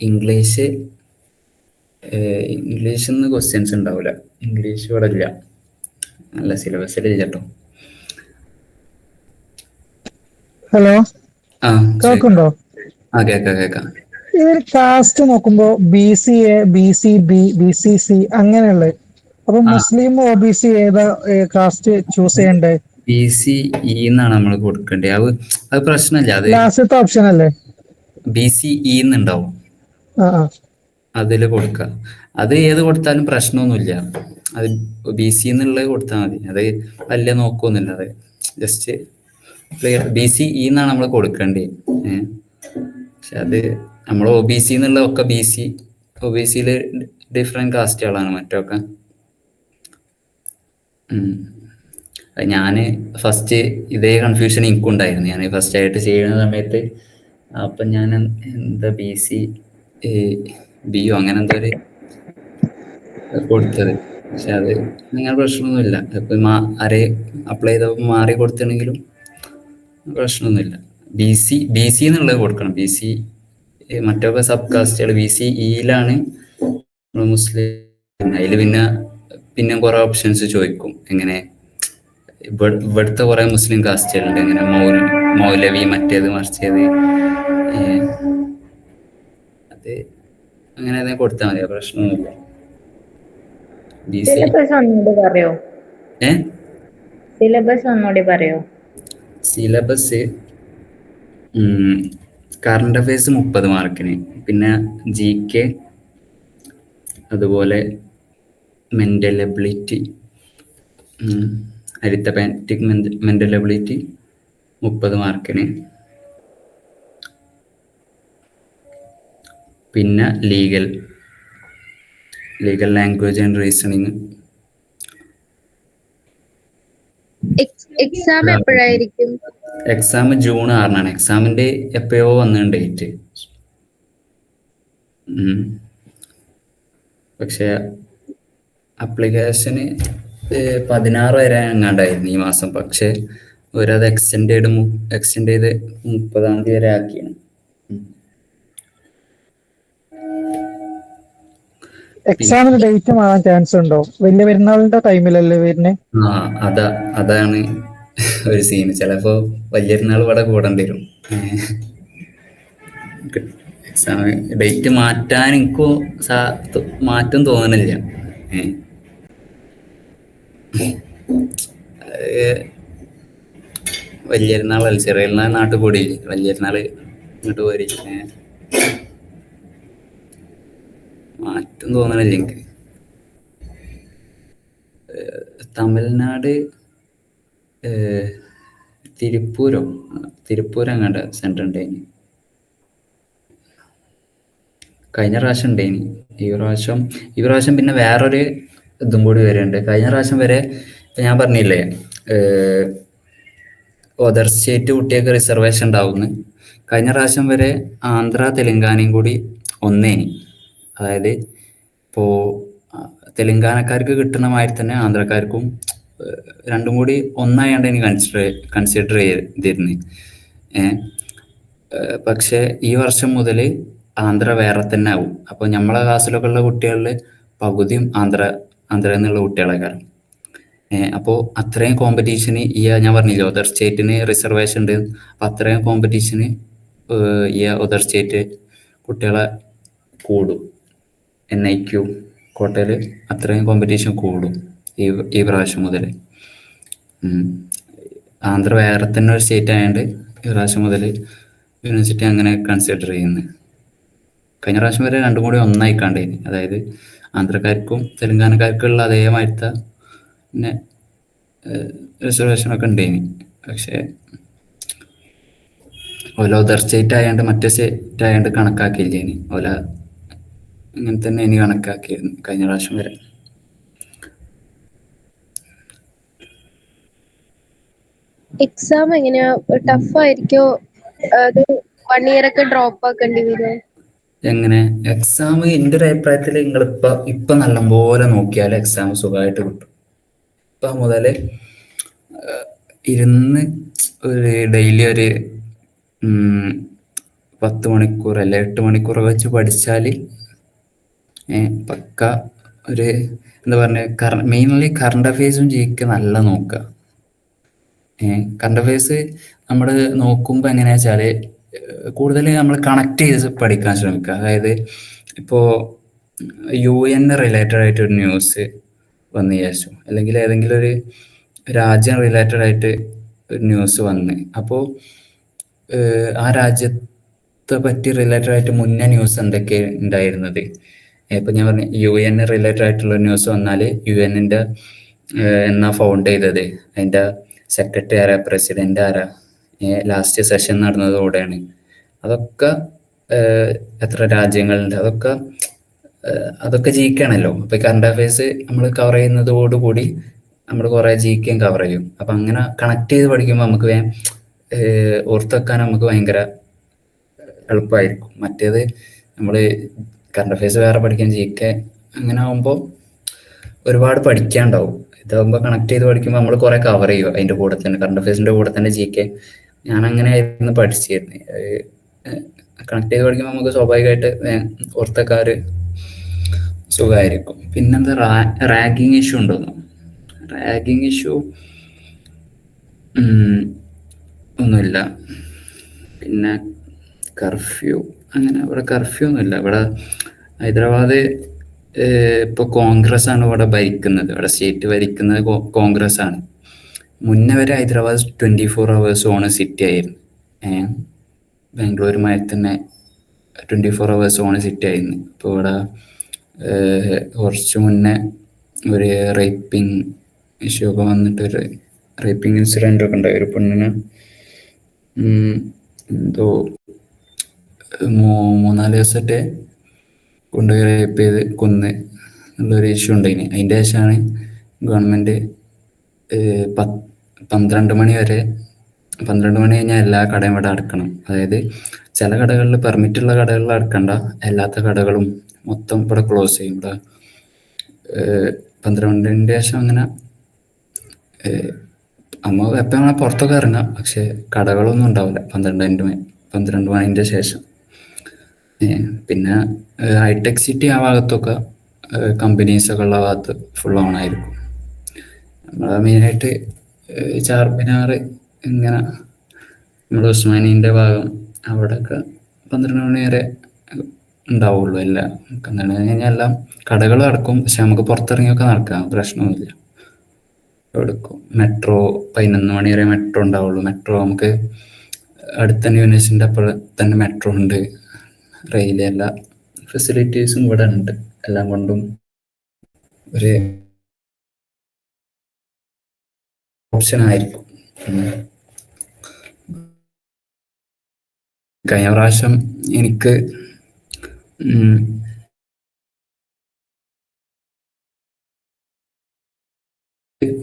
ഇംഗ്ലീഷിൽ നിന്ന് ക്വസ്റ്റ്യൻസ് ഉണ്ടാവില്ല. ഇംഗ്ലീഷ് ഇവിടെ ഇല്ല, നല്ല സിലബസിൽ ഇല്ല കേട്ടോ. ഹലോ, കേൾക്കുന്നുണ്ടോ? കേക്കാം. ഇതിൽ കാസ്റ്റ് നോക്കുമ്പോ BCA, BCB, BCC അങ്ങനെയുള്ള, അപ്പൊ മുസ്ലിം OBC ഏതാ കാസ്റ്റ് ചൂസ് ചെയ്യണ്ടേ? BCE എന്നാണ് നമ്മൾ കൊടുക്കേണ്ടത്. അത് പ്രശ്നമില്ല, അത് ലാസ്റ്റത്തെ ഓപ്ഷൻ അല്ലേ? BCE എന്നുണ്ടാവും, അതില് കൊടുക്കുക. അത് ഏത് കൊടുത്താലും പ്രശ്നമൊന്നുമില്ല. അത് BC എന്നുള്ളത് കൊടുത്താൽ മതി, അത് വലിയ നോക്കൊന്നുമില്ല. അത് ജസ്റ്റ് ക്ലിയർ. BCE എന്നാണ് നമ്മൾ കൊടുക്കേണ്ടത്. പക്ഷെ അത് നമ്മൾ OBC എന്നുള്ള ഒക്കെ OBCയിൽ ഡിഫറെന്റ് കാസ്റ്റുകളാണ് മറ്റൊക്കെ. ഞാൻ ഫസ്റ്റ് ഇതേ കൺഫ്യൂഷൻ എനിക്കും ഉണ്ടായിരുന്നു. ഞാൻ ഫസ്റ്റ് ആയിട്ട് ചെയ്യുന്ന സമയത്ത് അപ്പം ഞാൻ എന്താ BC BO അങ്ങനെ എന്തോ ഒരു കൊടുത്തത്. പക്ഷെ അത് അങ്ങനെ പ്രശ്നമൊന്നുമില്ല. ഇപ്പം ആരെ അപ്ലൈ ചെയ്തപ്പോൾ മാറി കൊടുത്തിട്ടുണ്ടെങ്കിലും പ്രശ്നമൊന്നുമില്ല. BC എന്നുള്ളത് കൊടുക്കണം. BC മറ്റൊക്കെ സബ് കാസ്റ്റുകൾ. BCEയിലാണ് മുസ്ലിം. അതിൽ പിന്നെ കുറെ ഓപ്ഷൻസ് ചോദിക്കും. എങ്ങനെ ഇവിടുത്തെ കുറെ മുസ്ലിം കാസ്റ്റുകളുണ്ട്, എങ്ങനെ മൗലവി, മറ്റേത് മറിച്ചത്, അത് അങ്ങനെ കൊടുത്താൽ മതി, പ്രശ്നമൊന്നുമില്ല. സിലബസ് കറണ്ട് അഫയേഴ്സ് 30 മാർക്കിന്, പിന്നെ GK, അതുപോലെ mental ability, arithmetic mental ability 30 മാർക്കിന്, പിന്നെ legal language and reasoning. Exam എപ്പോഴായിരിക്കും? എക്സാം June 6 എക്സാമിന്റെ എപ്പോഴോ വന്നിട്ടുണ്ട് ഡേറ്റ്. പക്ഷെ അപ്ലിക്കേഷന് 16 വരെ എങ്ങാണ്ടായിരുന്നു ഈ മാസം. പക്ഷെ അവരത് എക്സ്റ്റെൻഡ് ചെയ്ത് 30-ാം തീയതി വരെ ആക്കിയാണ്. എക്സാമിന് ഡേറ്റ് മാറാൻ ചാൻസ് ഉണ്ടോ? വലിയ പെരുന്നാളിന്റെ ടൈമിലല്ലേ വരുന്നത്? അതാണ് ഒരു സീന്. ചിലപ്പോ വലിയൊരുന്നാൾ ഇവിടെ കൂടേണ്ടി വരും. എക്സാം ഡേറ്റ് മാറ്റാൻ എനിക്കും മാറ്റം തോന്നണില്ല. വലിയൊരുന്നാളല്ല, ചെറിയൊരുന്നാൾ നാട്ടിൽ കൂടിയില്ലേ, വലിയൊരുന്നാൾ ഇങ്ങോട്ട് പോരി. മാറ്റം തോന്നണില്ല എനിക്ക്. തമിഴ്നാട് തിരുപ്പൂരം അങ്ങോട്ട് സെൻറ്റർ ഉണ്ടായിന്. കഴിഞ്ഞ പ്രാവശ്യം ഉണ്ടായിന്. ഈ പ്രാവശ്യം പിന്നെ വേറൊരു ഇതും കൂടി വരുന്നുണ്ട്. കഴിഞ്ഞ പ്രാവശ്യം വരെ ഞാൻ പറഞ്ഞില്ലേ അതർ സ്റ്റേറ്റ് കുട്ടികൾക്ക് റിസർവേഷൻ ഉണ്ടാവുന്നു. കഴിഞ്ഞ പ്രാവശ്യം വരെ ആന്ധ്ര തെലുങ്കാനയും കൂടി ഒന്നേനി. അതായത് ഇപ്പോൾ തെലുങ്കാനക്കാർക്ക് കിട്ടുന്ന മാതിരി തന്നെ ആന്ധ്രക്കാർക്കും രണ്ടും കൂടി ഒന്നായാണ്ട് ഇനി കൺസിഡർ ചെയ്തിരുന്നു. പക്ഷെ ഈ വർഷം മുതൽ ആന്ധ്ര വേറെ തന്നെ ആവും. അപ്പോൾ നമ്മളെ ക്ലാസ്സിലൊക്കെ ഉള്ള കുട്ടികളിൽ പകുതിയും ആന്ധ്രയിൽ നിന്നുള്ള കുട്ടികളൊക്കെ. അപ്പോൾ അത്രയും കോമ്പറ്റീഷന് ഞാൻ പറഞ്ഞില്ലേ അതർ സ്റ്റേറ്റിന് റിസർവേഷൻ ഉണ്ട്. അപ്പം അത്രയും കോമ്പറ്റീഷന് ഈ അതർ സ്റ്റേറ്റ് കുട്ടികളെ കൂടും. NIQ കോട്ടയിൽ അത്രയും കോമ്പറ്റീഷൻ കൂടും ഈ പ്രാവശ്യം മുതൽ. ആന്ധ്ര വേറെ തന്നെ ഒരു സ്റ്റേറ്റ് ആയതുകൊണ്ട് ഈ പ്രാവശ്യം മുതൽ യൂണിവേഴ്സിറ്റി അങ്ങനെ കൺസിഡർ ചെയ്യുന്നത്. കഴിഞ്ഞ പ്രാവശ്യം വരെ രണ്ടും കൂടി ഒന്നായി കണ്ടേന്. അതായത് ആന്ധ്രക്കാർക്കും തെലുങ്കാനക്കാർക്കും ഉള്ള അതേമാതിരത്തെ പിന്നെ റിസർവേഷനൊക്കെ ഉണ്ടായിന്. പക്ഷേ ഓല അതർ സ്റ്റേറ്റ് ആയതുകൊണ്ട് മറ്റേ സ്റ്റേറ്റ് ആയതുകൊണ്ട് കണക്കാക്കിയില്ലേനി. ഓല അങ്ങനെ തന്നെ ഇനി കണക്കാക്കിയിരുന്നു കഴിഞ്ഞ പ്രാവശ്യം വരെ. എക്സാം എങ്ങനെയാ, ടഫ് ആയിരിക്കോ? അത് 1 ഇയർ ഒക്കെ ഡ്രോപ്പ് ആക്കേണ്ടി വരുമോ? എങ്ങനെ എക്സാം? എൻ്റെ ഒരു അഭിപ്രായത്തിൽ ഇപ്പൊ നല്ലപോലെ നോക്കിയാൽ എക്സാം സുഖമായിട്ട് കിട്ടും. ഇപ്പൊ മുതൽ ഇരുന്ന് ഡെയിലി ഒരു 10 മണിക്കൂർ അല്ലെ 8 മണിക്കൂർ വെച്ച് പഠിച്ചാൽ പക്ക ഒരു എന്താ പറഞ്ഞ മെയിൻലി കറണ്ട് അഫയേഴ്സും GK നല്ല നോക്കുക. കറണ്ട് അഫയേഴ്സ് നമ്മൾ നോക്കുമ്പോൾ എങ്ങനെയാ വെച്ചാൽ കൂടുതൽ നമ്മൾ കണക്ട് ചെയ്ത് പഠിക്കാൻ ശ്രമിക്കുക. അതായത് ഇപ്പോൾ UN റിലേറ്റഡ് ആയിട്ടൊരു ന്യൂസ് വന്നു വിചാരിച്ചു, അല്ലെങ്കിൽ ഏതെങ്കിലും ഒരു രാജ്യം റിലേറ്റഡ് ആയിട്ട് ഒരു ന്യൂസ് വന്ന്, അപ്പോൾ ആ രാജ്യത്തെ പറ്റി റിലേറ്റഡ് ആയിട്ട് മുന്നേ ന്യൂസ് എന്തൊക്കെ ഉണ്ടായിരുന്നത്. ഇപ്പം ഞാൻ പറഞ്ഞു UN റിലേറ്റഡ് ആയിട്ടുള്ള ന്യൂസ് വന്നാൽ UN എന്നാ ഫൗണ്ട് ചെയ്തത്, അതിൻ്റെ സെക്രട്ടറി ആരാ, പ്രസിഡന്റ് ആരാ, ലാസ്റ്റ് സെഷൻ നടന്നത് എവിടെയാണ്, അതൊക്കെ എത്ര രാജ്യങ്ങളുണ്ട്, അതൊക്കെ GK ആണല്ലോ. അപ്പോൾ കറണ്ട് അഫയേഴ്സ് നമ്മൾ കവർ ചെയ്യുന്നതോടുകൂടി നമ്മൾ കുറേ GK കവർ ചെയ്യും. അപ്പം അങ്ങനെ കണക്ട് ചെയ്ത് പഠിക്കുമ്പോൾ നമുക്ക് ഓർത്ത് വെക്കാൻ നമുക്ക് ഭയങ്കര എളുപ്പമായിരിക്കും. മറ്റേത് നമ്മൾ കറണ്ട് അഫയേഴ്സ് വേറെ പഠിക്കാൻ GK അങ്ങനെ ആകുമ്പോൾ ഒരുപാട് പഠിക്കാനുണ്ടാവും. ഇതാകുമ്പോൾ കണക്ട് ചെയ്ത് പഠിക്കുമ്പോൾ നമ്മൾ കുറേ കവർ ചെയ്യും അതിൻ്റെ കൂടെ തന്നെ, കറണ്ട് അഫയേഴ്സിൻ്റെ കൂടെ തന്നെ GK. ഞാൻ അങ്ങനെ ആയിരുന്നു പഠിച്ചിരുന്നത്. കണക്ട് ചെയ്ത് പഠിക്കുമ്പോൾ നമുക്ക് സ്വാഭാവികമായിട്ട് ഓർത്തൊക്കെ ഒരു സുഖമായിരിക്കും. പിന്നെന്താ റാഗിങ് ഇഷ്യൂ ഉണ്ടോന്നോ? റാഗിങ് ഇഷ്യൂ ഒന്നുമില്ല. പിന്നെ കർഫ്യൂ, അങ്ങനെ ഇവിടെ കർഫ്യൂ ഒന്നുമില്ല. ഇവിടെ ഹൈദരാബാദ് ഇപ്പോൾ കോൺഗ്രസ് ആണ് ഇവിടെ ഭരിക്കുന്നത്. ഇവിടെ സ്റ്റേറ്റ് ഭരിക്കുന്നത് കോൺഗ്രസ് ആണ്. മുന്നേ വരെ ഹൈദരാബാദ് 24 hours ഓൺ സിറ്റി ആയിരുന്നു. ബാംഗ്ലൂരുമായി തന്നെ 24 hours ഓൺ സിറ്റി ആയിരുന്നു. ഇപ്പോൾ ഇവിടെ കുറച്ച് മുന്നേ ഒരു റേപ്പിംഗ് ഇഷ്യൂ ഒക്കെ വന്നിട്ടൊരു റേപ്പിംഗ് ഇൻസിഡൻ്റ് ഒക്കെ ഉണ്ടായി. ഒരു പെണ്ണിന് എന്തോ 3-4 ദിവസത്തെ കൊണ്ടുപോയി റേപ്പ് ചെയ്ത് കൊന്ന് എന്നുള്ളൊരു ഇഷ്യൂ ഉണ്ടായിന്. അതിൻ്റെ ശേഷമാണ് ഗവൺമെൻറ് 12 മണി കഴിഞ്ഞാൽ എല്ലാ കടയും ഇവിടെ അടക്കണം. അതായത് ചില കടകളിൽ പെർമിറ്റുള്ള കടകളിൽ അടക്കണ്ട, അല്ലാത്ത കടകളും മൊത്തം ഇവിടെ ക്ലോസ് ചെയ്യും. ഇവിടെ 12-ന് ശേഷം അങ്ങനെ നമ്മൾ എപ്പോൾ നമ്മളെ പുറത്തൊക്കെ ഇറങ്ങാം, പക്ഷെ കടകളൊന്നും ഉണ്ടാവില്ല 12 മണിൻ്റെ ശേഷം. പിന്നെ ഹൈടെക് സിറ്റി ആ ഭാഗത്തൊക്കെ കമ്പനീസൊക്കെ ഉള്ള ഭാഗത്ത് ഫുൾ ഓൺ ആയിരിക്കും. നമ്മളെ മെയിനായിട്ട് ചാർമിനാർ, ഇങ്ങനെ നമ്മുടെ ഉസ്മാനീൻ്റെ ഭാഗം അവിടെയൊക്കെ 12 മണി വരെ ഉണ്ടാവുള്ളൂ. എല്ലാം എന്താണ് കഴിഞ്ഞാൽ എല്ലാം കടകൾ അടക്കും, പക്ഷെ നമുക്ക് പുറത്തിറങ്ങിയൊക്കെ നടക്കാം, പ്രശ്നമൊന്നുമില്ല. എടുക്കും മെട്രോ 11 മണി വരെ മെട്രോ ഉണ്ടാവുള്ളൂ. മെട്രോ നമുക്ക് അടുത്ത യൂണിവേഴ്സിറ്റിൻ്റെ അപ്പുറം തന്നെ മെട്രോ ഉണ്ട്, റെയിൽ, എല്ലാ ഫെസിലിറ്റീസും ഇവിടെ ഉണ്ട്. എല്ലാം കൊണ്ടും ഒരു ഓപ്ഷൻ ആയിരിക്കും. കഴിഞ്ഞ പ്രാവശ്യം എനിക്ക്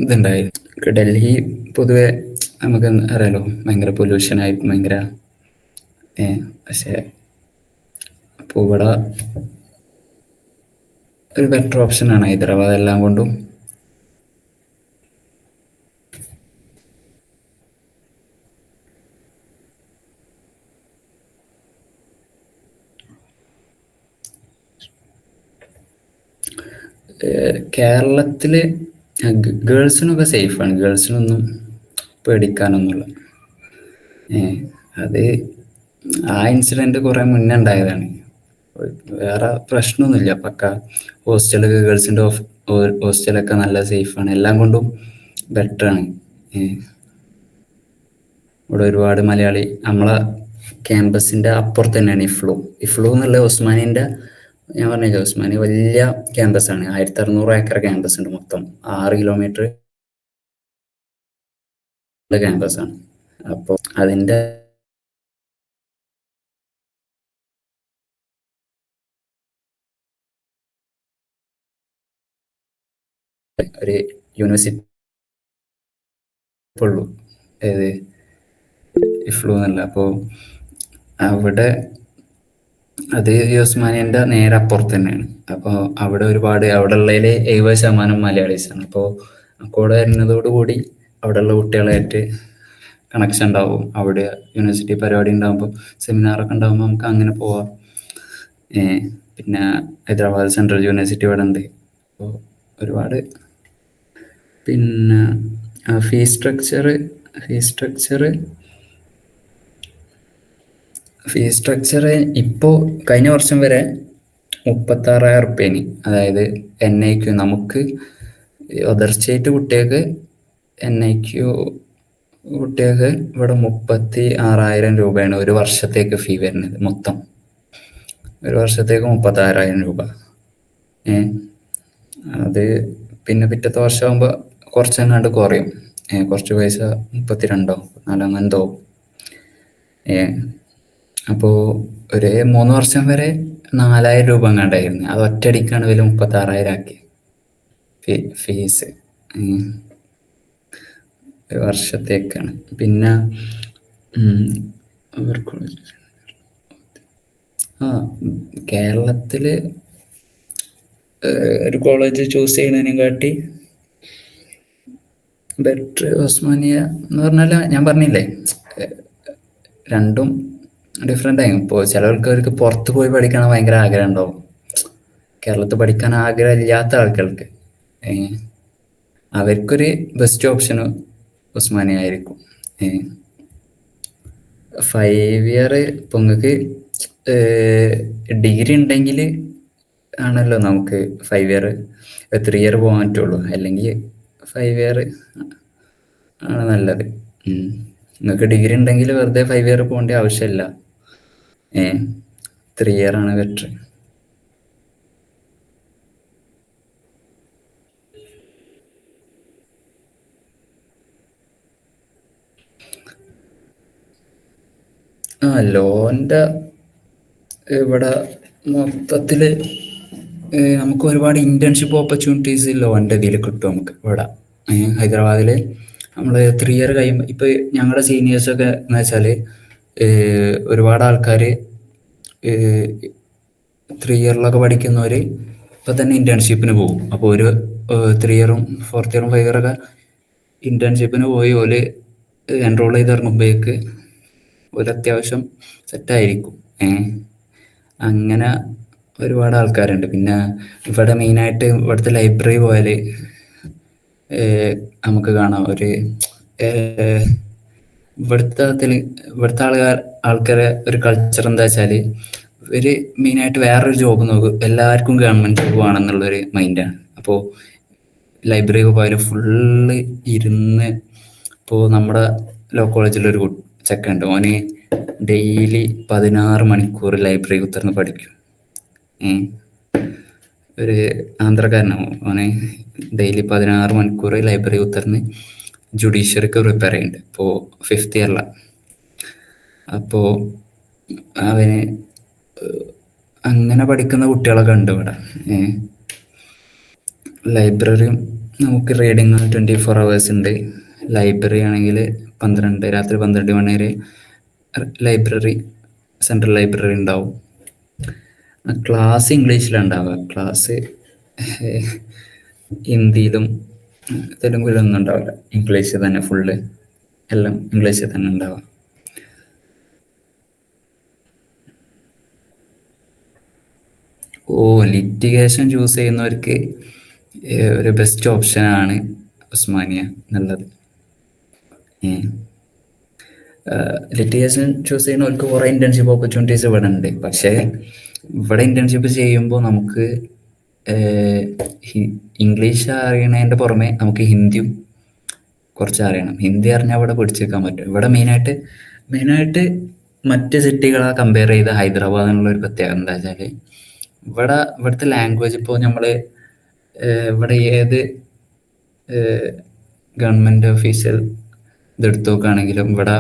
ഇതുണ്ടായിരുന്നു. ഡൽഹി പൊതുവെ നമുക്ക് അറിയാലോ, ഭയങ്കര പൊല്യൂഷൻ ആയിരിക്കും, ഭയങ്കര. പക്ഷെ അപ്പോൾ ഇവിടെ ഒരു ബെറ്റർ ഓപ്ഷനാണ് ഹൈദരാബാദ് എല്ലാം കൊണ്ടും. കേരളത്തിൽ ഗേൾസിനൊക്കെ സേഫാണ്, ഗേൾസിനൊന്നും പേടിക്കാനൊന്നുമില്ല. അത് ആ ഇൻസിഡൻറ്റ് കുറേ മുന്നേ ഉണ്ടായതാണ്. വേറെ പ്രശ്നമൊന്നുമില്ല, പക്ക ഹോസ്റ്റലൊക്കെ, ഗേൾസിൻ്റെ ഹോസ്റ്റലൊക്കെ നല്ല സേഫാണ്, എല്ലാം കൊണ്ടും ബെറ്ററാണ്. ഇവിടെ ഒരുപാട് മലയാളി, നമ്മളെ ക്യാമ്പസിൻ്റെ അപ്പുറത്ത് തന്നെയാണ് ഇഫ്ലു എന്നുള്ള ഉസ്മാനീൻ്റെ. ഞാൻ പറഞ്ഞില്ല, ഉസ്മാനി വലിയ ക്യാമ്പസാണ്, 1600 ഏക്കർ ക്യാമ്പസ് ഉണ്ട്, മൊത്തം 6 കിലോമീറ്റർ ക്യാമ്പസാണ്. അപ്പോൾ അതിൻ്റെ ഒരു യൂണിവേഴ്സിറ്റി ഉള്ളൂ, ഏത് ഇഫ്ലു എന്നല്ല. അപ്പോൾ അവിടെ അത് ഉസ്മാനിയൻ്റെ നേരെ അപ്പുറത്ത് തന്നെയാണ്. അപ്പോൾ അവിടെ ഒരുപാട്, അവിടെ ഉള്ളതിൽ 70% മലയാളീസാണ്. അപ്പോൾ കൂടെ വരുന്നതോടുകൂടി അവിടെയുള്ള കുട്ടികളായിട്ട് കണക്ഷൻ ഉണ്ടാവും. അവിടെ യൂണിവേഴ്സിറ്റി പരിപാടി ഉണ്ടാകുമ്പോൾ, സെമിനാറൊക്കെ ഉണ്ടാകുമ്പോൾ നമുക്ക് അങ്ങനെ പോവാം. പിന്നെ ഹൈദരാബാദ് സെൻട്രൽ യൂണിവേഴ്സിറ്റി ഇവിടെ ഉണ്ട്. അപ്പോൾ ഒരുപാട്. പിന്നെ ഫീസ് സ്ട്രക്ചർ ഇപ്പോൾ കഴിഞ്ഞ വർഷം വരെ 36,000 റുപ്യേന്, അതായത് NIQ നമുക്ക് അതർ സ്റ്റേറ്റ് കുട്ടികൾക്ക്, NIQ കുട്ടികൾക്ക് ഇവിടെ 36,000 രൂപയാണ് ഒരു വർഷത്തേക്ക് ഫീ വരുന്നത്. മൊത്തം ഒരു വർഷത്തേക്ക് 36,000 രൂപ. അത് പിന്നെ പിറ്റത്തെ വർഷമാകുമ്പോൾ കുറച്ചെങ്ങാണ്ട് കുറയും, കുറച്ച് പൈസ 32 അങ്ങനെന്തോ. അപ്പോൾ ഒരു 3 വർഷം വരെ 4,000 രൂപ എങ്ങാണ്ടായിരുന്നു. അത് ഒറ്റയടിക്കാണ് വില 36,000 ആക്കി ഫീസ്, ഒരു വർഷത്തേക്കാണ്. പിന്നെ കേരളത്തിൽ ഒരു കോളേജ് ചൂസ് ചെയ്യുന്നതിനെക്കാട്ടി ബെറ്റർ ഉസ്മാനിയ എന്ന് പറഞ്ഞാൽ, ഞാൻ പറഞ്ഞില്ലേ, രണ്ടും ഡിഫറെൻ്റ് ആയി. ഇപ്പോൾ ചിലർക്ക് പുറത്ത് പോയി പഠിക്കണം ഭയങ്കര ആഗ്രഹം ഉണ്ടാവും, കേരളത്തിൽ പഠിക്കാൻ ആഗ്രഹം ഇല്ലാത്ത ആൾക്കാർക്ക് അവർക്കൊരു ബെസ്റ്റ് ഓപ്ഷന് ഉസ്മാനിയ ആയിരിക്കും. 5 ഇയർ ഇപ്പം നിങ്ങൾക്ക് ഡിഗ്രി ഉണ്ടെങ്കിൽ ആണല്ലോ നമുക്ക് 5 ഇയർ 3 ഇയർ പോകാൻ പറ്റുള്ളൂ, അല്ലെങ്കിൽ 5 ഇയർ ആണ് നല്ലത്. നിങ്ങൾക്ക് ഡിഗ്രി ഉണ്ടെങ്കിൽ വെറുതെ 5 ഇയർ പോകേണ്ട ആവശ്യമില്ല, 3 ഇയർ ആണ് ബെറ്റർ. ലോൻ്റെ ഇവിടെ മൊത്തത്തിൽ നമുക്ക് ഒരുപാട് ഇൻറ്റേൺഷിപ്പ് ഓപ്പർച്യൂണിറ്റീസ് ലോൻ്റെ ഇതിൽ കിട്ടും നമുക്ക് ഇവിടെ ഹൈദരാബാദിൽ. നമ്മൾ 3 ഇയർ കഴിയുമ്പോൾ, ഇപ്പോൾ ഞങ്ങളുടെ സീനിയേഴ്സൊക്കെ എന്ന് വെച്ചാൽ ഒരുപാട് ആൾക്കാർ 3 ഇയറിലൊക്കെ പഠിക്കുന്നവർ ഇപ്പോൾ തന്നെ ഇൻറ്റേൺഷിപ്പിന് പോകും. അപ്പോൾ ഒരു 3 ഇയറും 4th ഇയറും 5 ഇയറൊക്കെ ഇന്റേൺഷിപ്പിന് പോയി ഓല് എൻറോൾ ചെയ്ത് ഇറങ്ങുമ്പോഴേക്ക് ഒരു അത്യാവശ്യം സെറ്റായിരിക്കും. അങ്ങനെ ഒരുപാട് ആൾക്കാരുണ്ട്. പിന്നെ ഇവിടെ മെയിനായിട്ട് ഇവിടുത്തെ ലൈബ്രറി പോയാൽ നമുക്ക് കാണാം ഒരു ഇവിടുത്തെ ആൾക്കാരെ ഒരു കൾച്ചർ എന്താ വെച്ചാൽ ഒരു മെയിനായിട്ട് വേറൊരു ജോബ് നോക്കും, എല്ലാവർക്കും ഗവൺമെൻറ് ജോബ് വേണമെന്നുള്ളൊരു മൈൻഡാണ്. അപ്പോൾ ലൈബ്രറി പോയാൽ ഫുള്ള് ഇരുന്ന്, ഇപ്പോൾ നമ്മുടെ ലോ കോളേജിലൊരു ചെക്കുണ്ട്, ഓന് ഡെയിലി 16 മണിക്കൂർ ലൈബ്രറി കുത്തിർന്ന് പഠിക്കും. ഒരു ആന്ധ്രക്കാരനാവും. ഓന് ഡെയിലി 16 മണിക്കൂർ ലൈബ്രറി കുത്തിർന്ന് ജുഡീഷ്യറിക്ക് പ്രിപ്പയർ ചെയ്യുന്നുണ്ട്. ഇപ്പോൾ 5th ഇയറിലാണ്. അപ്പോൾ അവന് അങ്ങനെ പഠിക്കുന്ന കുട്ടികളൊക്കെ ഉണ്ട് ഇവിടെ. ലൈബ്രറിയും നമുക്ക് റീഡിങ് 24 hours ഉണ്ട്. ലൈബ്രറി ആണെങ്കിൽ രാത്രി 12 മണി വരെ ലൈബ്രറി, സെൻട്രൽ ലൈബ്രറി ഉണ്ടാവും. ക്ലാസ് ഇംഗ്ലീഷിലുണ്ടാവുക, ക്ലാസ് ഹിന്ദിയിലും തെലുങ്കിലൊന്നും ഉണ്ടാവില്ല. ഇംഗ്ലീഷ് തന്നെ ഫുള്ള്, എല്ലാം ഇംഗ്ലീഷിൽ തന്നെ ഉണ്ടാവുക. ലിറ്റിഗേഷൻ ചൂസ് ചെയ്യുന്നവർക്ക് ഒരു ബെസ്റ്റ് ഓപ്ഷനാണ് ഉസ്മാനിയ എന്നുള്ളത്. ലിറ്റിഗേഷൻ ചൂസ് ചെയ്യുന്നവർക്ക് കുറേ ഇന്റേൺഷിപ്പ് ഓപ്പർച്യൂണിറ്റീസ് ഇവിടെ ഉണ്ട്. പക്ഷേ ഇവിടെ ഇന്റേൺഷിപ്പ് ചെയ്യുമ്പോൾ നമുക്ക് ഇംഗ്ലീഷ് അറിയണതിൻ്റെ പുറമെ നമുക്ക് ഹിന്ദിയും കുറച്ച് അറിയണം. ഹിന്ദി അറിഞ്ഞാൽ ഇവിടെ പിടിച്ചെടുക്കാൻ പറ്റും. ഇവിടെ മെയിനായിട്ട് മറ്റ് സിറ്റികളെ കമ്പയർ ചെയ്ത് ഹൈദരാബാദ് എന്നുള്ള ഒരു പ്രത്യേകത എന്താ വെച്ചാൽ ഇവിടുത്തെ ലാംഗ്വേജ്, ഇപ്പോൾ നമ്മൾ ഇവിടെ ഏത് ഗവൺമെൻറ് ഓഫീഷ്യൽ ഇതെടുത്ത് നോക്കുകയാണെങ്കിലും ഇവിടെ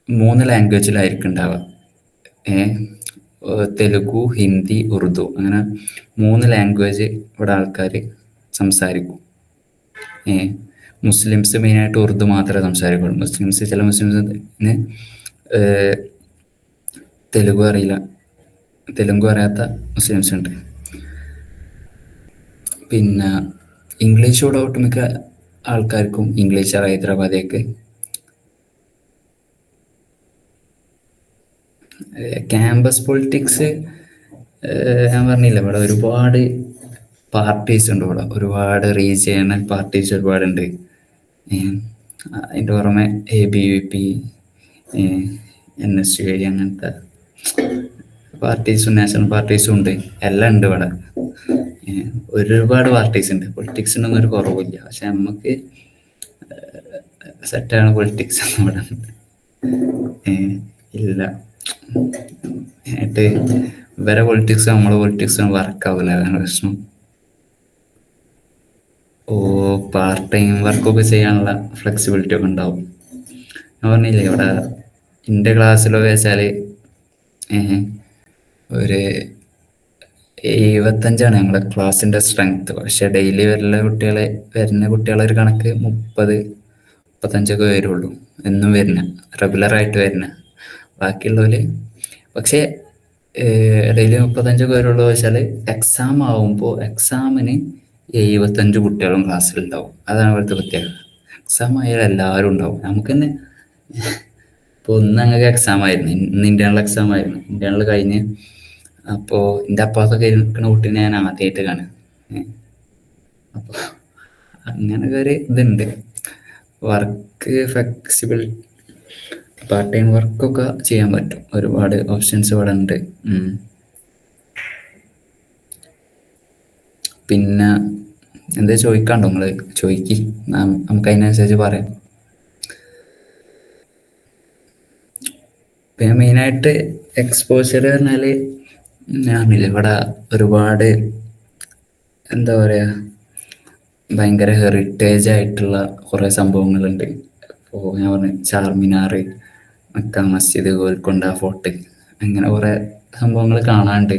3 ലാംഗ്വേജിലായിരിക്കും ഉണ്ടാവുക. തെലുഗു, ഹിന്ദി, ഉറുദു, അങ്ങനെ 3 ലാംഗ്വേജ് ഇവിടെ ആൾക്കാർ സംസാരിക്കും. മുസ്ലിംസ് മെയിനായിട്ട് ഉറുദു മാത്രമേ സംസാരിക്കുള്ളൂ. ചില മുസ്ലിംസിന് തെലുഗു അറിയാത്ത മുസ്ലിംസ് ഉണ്ട്. പിന്നെ ഇംഗ്ലീഷോട് ഒട്ടുമിക്ക ആൾക്കാർക്കും ഇംഗ്ലീഷ് ഹൈദരാബാദിലേക്ക്. ക്യാമ്പസ് പൊളിറ്റിക്സ് ഞാൻ പറഞ്ഞില്ല, ഇവിടെ ഒരുപാട് പാർട്ടീസ് ഉണ്ട്. ഇവിടെ ഒരുപാട് റീജിയണൽ പാർട്ടീസ് ഒരുപാടുണ്ട്. അതിൻ്റെ പുറമെ ABVP, NSUI അങ്ങനത്തെ പാർട്ടീസും നാഷണൽ പാർട്ടീസും ഉണ്ട്. എല്ലാം ഉണ്ട് ഇവിടെ. ഒരുപാട് പാർട്ടീസ് ഉണ്ട്. പൊളിറ്റിക്സിനൊന്നും ഒരു കുറവില്ല. പക്ഷെ നമുക്ക് സെറ്റാണ് പൊളിറ്റിക്സ് ഇവിടെ ഇല്ല. ഇവരെ പൊളിറ്റിക്സ് നമ്മളെ പൊളിറ്റിക്സും വർക്കാവില്ല, അതാണ് പ്രശ്നം. പാർട്ട് ടൈം വർക്കൊക്കെ ചെയ്യാനുള്ള ഫ്ലെക്സിബിലിറ്റി ഒക്കെ ഉണ്ടാവും. ഞാൻ പറഞ്ഞില്ലേ, ഇവിടെ എൻ്റെ ക്ലാസ്സിലൊക്കെ വെച്ചാൽ ഒരു 75 ഞങ്ങളുടെ ക്ലാസ്സിൻ്റെ സ്ട്രെങ്ത്. പക്ഷെ ഡെയിലി വരുന്ന കുട്ടികളെ ഒരു കണക്ക് 30-35 വരുള്ളൂ എന്നും റെഗുലറായിട്ട് വരുന്ന. ബാക്കിയുള്ളവർ പക്ഷേ ഡെയിലി 35 വരുള്ളൂ വെച്ചാൽ എക്സാം ആവുമ്പോൾ എക്സാമിന് 75 കുട്ടികളും ക്ലാസ്സിലുണ്ടാവും. അതാണ് ഇവിടുത്തെ പ്രത്യേകത. എക്സാം ആയാലും എല്ലാവരും ഉണ്ടാവും. നമുക്ക് തന്നെ ഇപ്പോൾ ഇന്ന് ഞങ്ങൾക്ക് എക്സാം ആയിരുന്നു, ഇന്ന് ഇന്റേണൽ എക്സാം ആയിരുന്നു. ഇന്റേണൽ കഴിഞ്ഞ് അപ്പോൾ എൻ്റെ അപ്പുറത്തൊക്കെ ഇരിക്കുന്ന കുട്ടീനെ ഞാൻ ആദ്യമായിട്ട് കാണുക. അപ്പോൾ അങ്ങനൊക്കെ ഒരു ഇതുണ്ട്. വർക്ക് ഫ്ലെക്സിബിൾ, പാർട്ട് ടൈം വർക്കൊക്കെ ചെയ്യാൻ പറ്റും. ഒരുപാട് ഓപ്ഷൻസ് ഇവിടെ ഉണ്ട്. പിന്നെ എന്താ ചോദിക്കാണ്ടോ? നിങ്ങൾ ചോദിക്കി, നമുക്ക് അതിനനുസരിച്ച് പറയാം. പിന്നെ മെയിനായിട്ട് എക്സ്പോഷർ പറഞ്ഞാൽ ഞാനില്ല, ഇവിടെ ഒരുപാട് എന്താ പറയുക, ഭയങ്കര ഹെറിറ്റേജ് ആയിട്ടുള്ള കുറേ സംഭവങ്ങളുണ്ട്. ഇപ്പോൾ ഞാൻ പറഞ്ഞു ചാർമിനാർ, മക്ക മസ്ജിദ്, ഗോൽക്കൊണ്ട ഫോർട്ട്, അങ്ങനെ കുറേ സംഭവങ്ങൾ കാണാനുണ്ട്.